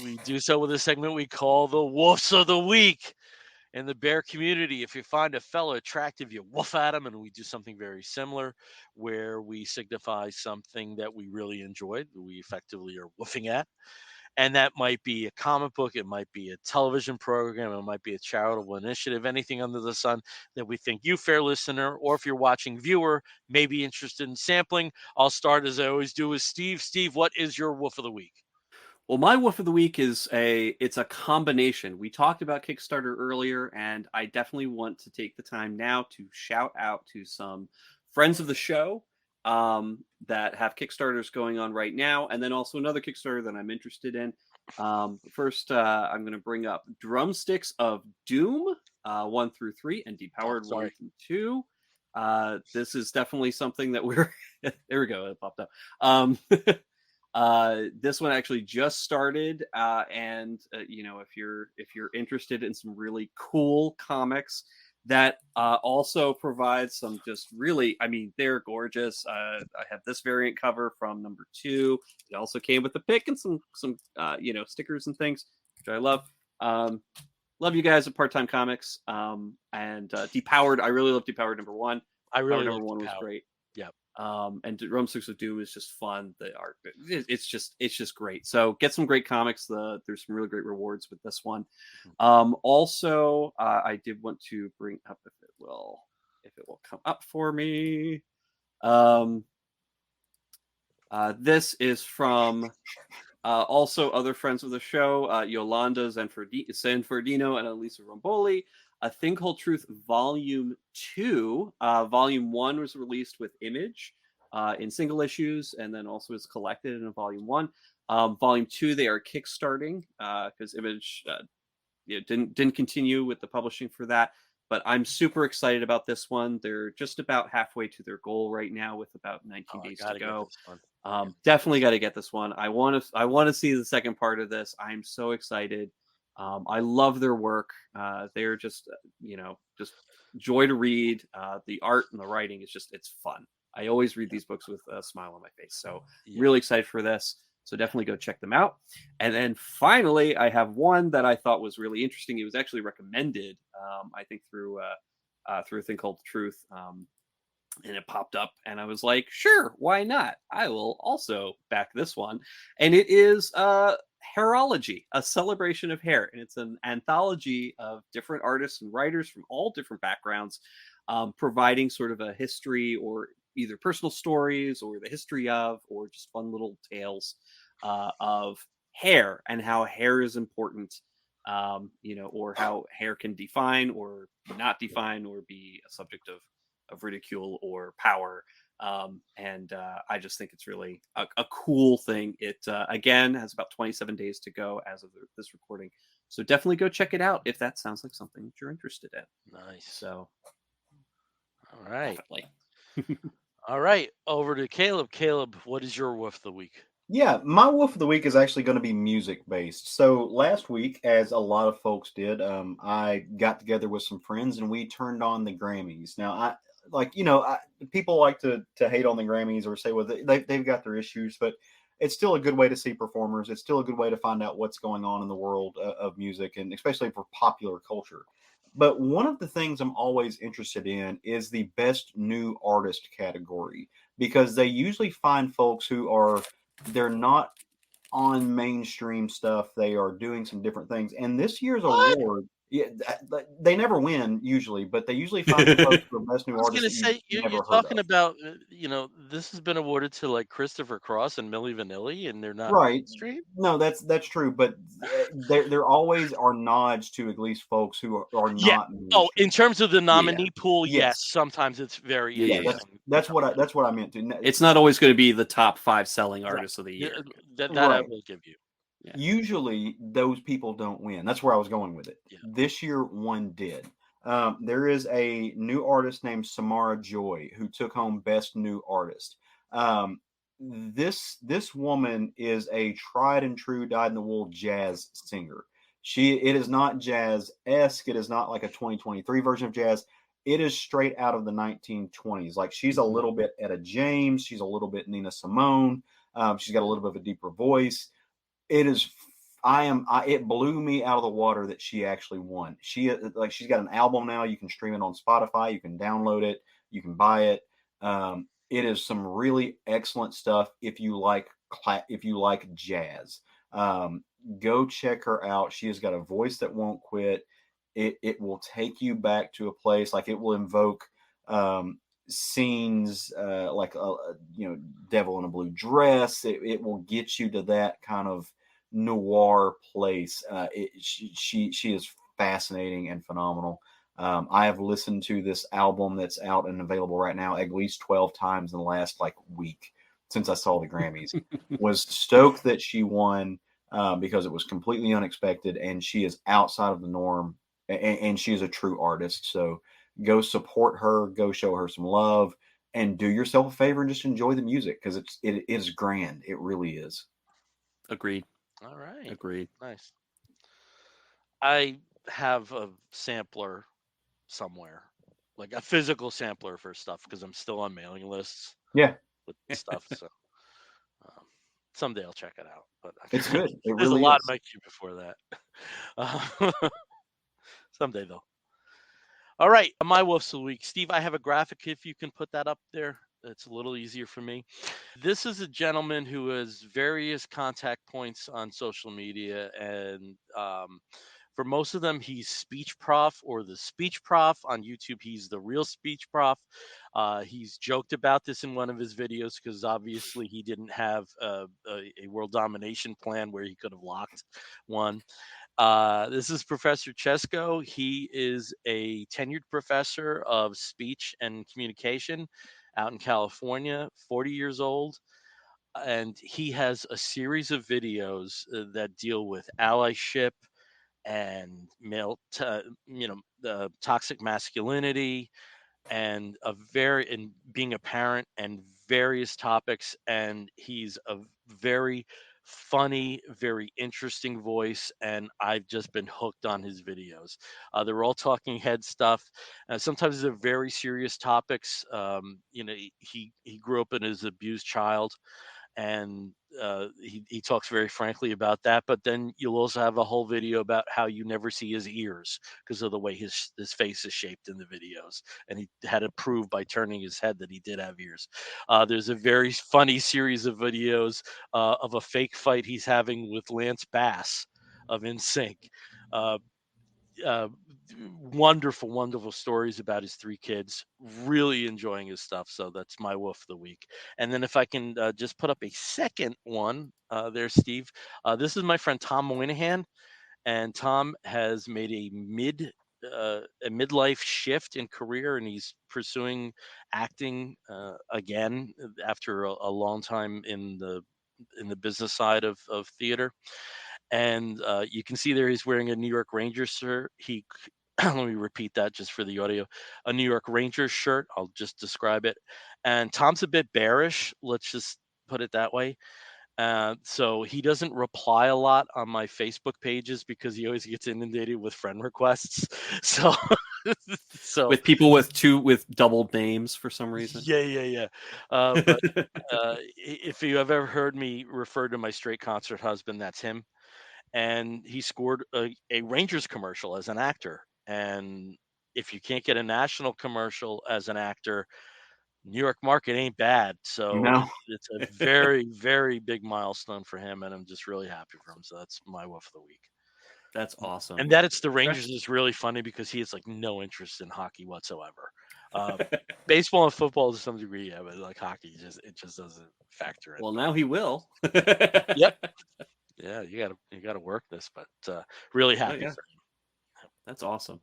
We do so with a segment we call the Woofs of the Week. In the bear community, if you find a fellow attractive, you woof at him, and we do something very similar where we signify something that we really enjoyed, that we effectively are woofing at. And that might be a comic book, it might be a television program, it might be a charitable initiative, anything under the sun that we think you, fair listener, or if you're watching viewer, may be interested in sampling. I'll start as I always do with Steve. Steve, what is your woof of the week? Well, my woof of the week is it's a combination. We talked about Kickstarter earlier, and I definitely want to take the time now to shout out to some friends of the show that have Kickstarters going on right now, and then also another Kickstarter that I'm interested in. First, I'm going to bring up Drumsticks of Doom 1 through 3 and Depowered 1 through 2. This is definitely something that we're there we go, it popped up. This one actually just started, and if you're interested in some really cool comics that also provide some just really, I mean, they're gorgeous. I have this variant cover from number 2. It also came with a pick and some stickers and things, which I love. Love you guys at Part Time Comics. And Depowered, I really love Depowered number 1. I really number love 1 was Depowered. great. Yeah. And Drumsticks of Doom is just fun. The art, it's just great. So get some great comics. There's some really great rewards with this one. Also, I did want to bring up if it will come up for me. This is from also other friends of the show, Yolanda Sanfordino and Elisa Romboli. A Thing Called Truth Volume 2. Volume 1 was released with Image in single issues, and then also is collected in a Volume 1. Volume 2, they are kickstarting because Image didn't continue with the publishing for that. But I'm super excited about this one. They're just about halfway to their goal right now, with about 19 days to go. Definitely got to get this one. I want to see the second part of this. I'm so excited. I love their work. They're just just joy to read. The art and the writing is it's fun. I always read these books with a smile on my face. So really excited for this. So definitely go check them out. And then finally, I have one that I thought was really interesting. It was actually recommended, I think through a thing called Truth. And it popped up, and I was like, sure, why not? I will also back this one. And it is Hairology, a celebration of hair. And it's an anthology of different artists and writers from all different backgrounds, providing sort of a history or either personal stories or the history of, or just fun little tales of hair and how hair is important, or how hair can define or not define or be a subject of ridicule or power. I just think it's really a cool thing. It again has about 27 days to go as of this recording, so definitely go check it out if that sounds like something that you're interested in. Nice. So all right. Definitely. All right, over to Caleb. Caleb, what is your woof of the week? Yeah, my woof of the week is actually going to be music based. So last week, as a lot of folks did, I got together with some friends and we turned on the Grammys. Now, people like to hate on the Grammys or say, well, they've got their issues, but it's still a good way to see performers. It's still a good way to find out what's going on in the world of music, and especially for popular culture. But one of the things I'm always interested in is the best new artist category, because they usually find folks they're not on mainstream stuff. They are doing some different things. And this year's award, they never win usually, but they usually find the folks for best new I was artist going to that say, you've never you're heard talking of. about, this has been awarded to like Christopher Cross and Milli Vanilli, and they're not Right. mainstream. No, that's true, but there always are nods to at least folks who are Yeah. not Oh, mainstream. in terms of the nominee pool, yes. Yes. Sometimes it's very Yeah, interesting. that's what I meant to. It's not always going to be the top 5 selling artists of the year. That I will give you. Yeah. Usually those people don't win. That's where I was going with it. Yeah. This year one did. There is a new artist named Samara Joy who took home Best New Artist. this woman is a tried and true, dyed in the wool jazz singer. It is not jazz-esque. It is not like a 2023 version of jazz. It is straight out of the 1920s. Like, she's a little bit Etta James. She's a little bit Nina Simone. She's got a little bit of a deeper voice. It is. It blew me out of the water that she actually won. She's got an album now. You can stream it on Spotify. You can download it. You can buy it. It is some really excellent stuff if you like jazz. Go check her out. She has got a voice that won't quit. It will take you back to a place. Like, it will invoke scenes like Devil in a Blue Dress. It will get you to that kind of noir place. She is fascinating and phenomenal. I have listened to this album that's out and available right now at least 12 times in the last week since I saw the Grammys. Was stoked that she won because it was completely unexpected, and she is outside of the norm, and she is a true artist. So go support her, go show her some love, and do yourself a favor and just enjoy the music, because it is grand. It really is. Agreed. All right. Agreed. Nice. I have a sampler somewhere, like a physical sampler for stuff, because I'm still on mailing lists. Yeah, with stuff. So someday I'll check it out. But it's good. It there's really a lot is. in my queue before that. Someday though. All right, my wolves of the week. Steve, I have a graphic if you can put that up there. It's a little easier for me. This is a gentleman who has various contact points on social media, and for most of them, he's Speech Prof or the Speech Prof. On YouTube, he's the real Speech Prof. He's joked about this in one of his videos because obviously he didn't have a world domination plan where he could have locked one. This is Professor Chesko. He is a tenured professor of speech and communication out in California, 40 years old. And he has a series of videos that deal with allyship and the toxic masculinity, and being a parent, and various topics. And he's a very funny, very interesting voice, and I've just been hooked on his videos. They're all talking head stuff. Sometimes they're very serious topics. He grew up in his abused child, and he talks very frankly about that. But then you'll also have a whole video about how you never see his ears because of the way his face is shaped in the videos, and he had to prove by turning his head that he did have ears. There's a very funny series of videos of a fake fight he's having with Lance Bass of NSYNC. Uh, uh, wonderful stories about his three kids. Really enjoying his stuff. So that's my wolf of the week. And then if I can just put up a second one there, Steve. This is my friend Tom Moynihan, and Tom has made a midlife shift in career, and he's pursuing acting again after a long time in the business side of theater. And you can see there he's wearing a New York Rangers shirt. Let me repeat that just for the audio. A New York Rangers shirt. I'll just describe it. And Tom's a bit bearish. Let's just put it that way. So he doesn't reply a lot on my Facebook pages because he always gets inundated with friend requests. So, With people with doubled names for some reason. Yeah. But if you have ever heard me refer to my straight concert husband, that's him. And he scored a Rangers commercial as an actor. And if you can't get a national commercial as an actor, New York market ain't bad. So No. it's a very, very big milestone for him, and I'm just really happy for him. So that's my wolf of the week. That's awesome. And that it's the Rangers is really funny because he has like no interest in hockey whatsoever. Baseball and football to some degree, yeah, but like hockey, it just doesn't factor in. Well, now he will. Yep. Yeah, you gotta work this, but really happy for him. That's awesome.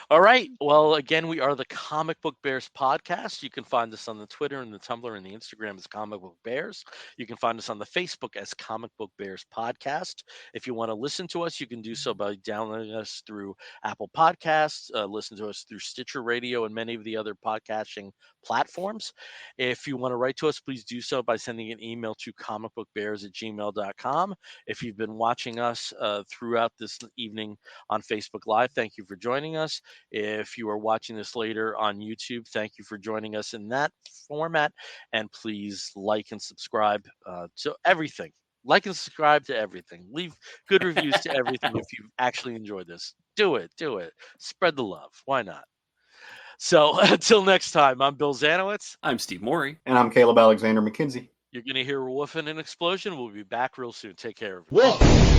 All right. Well, again, we are the Comic Book Bears podcast. You can find us on the Twitter and the Tumblr and the Instagram as Comic Book Bears. You can find us on the Facebook as Comic Book Bears Podcast. If you want to listen to us, you can do so by downloading us through Apple Podcasts, listen to us through Stitcher Radio and many of the other podcasting platforms. If you want to write to us, please do so by sending an email to comicbookbears@gmail.com. If you've been watching us throughout this evening on Facebook Live, thank you for joining us. If you are watching this later on YouTube, thank you for joining us in that format. And please like and subscribe to everything. Like and subscribe to everything. Leave good reviews to everything if you actually enjoyed this. Do it. Do it. Spread the love. Why not? So until next time, I'm Bill Zanowitz. I'm Steve Morey. And I'm Caleb Alexander McKenzie. You're going to hear a woof and an explosion. We'll be back real soon. Take care, everyone. Woof.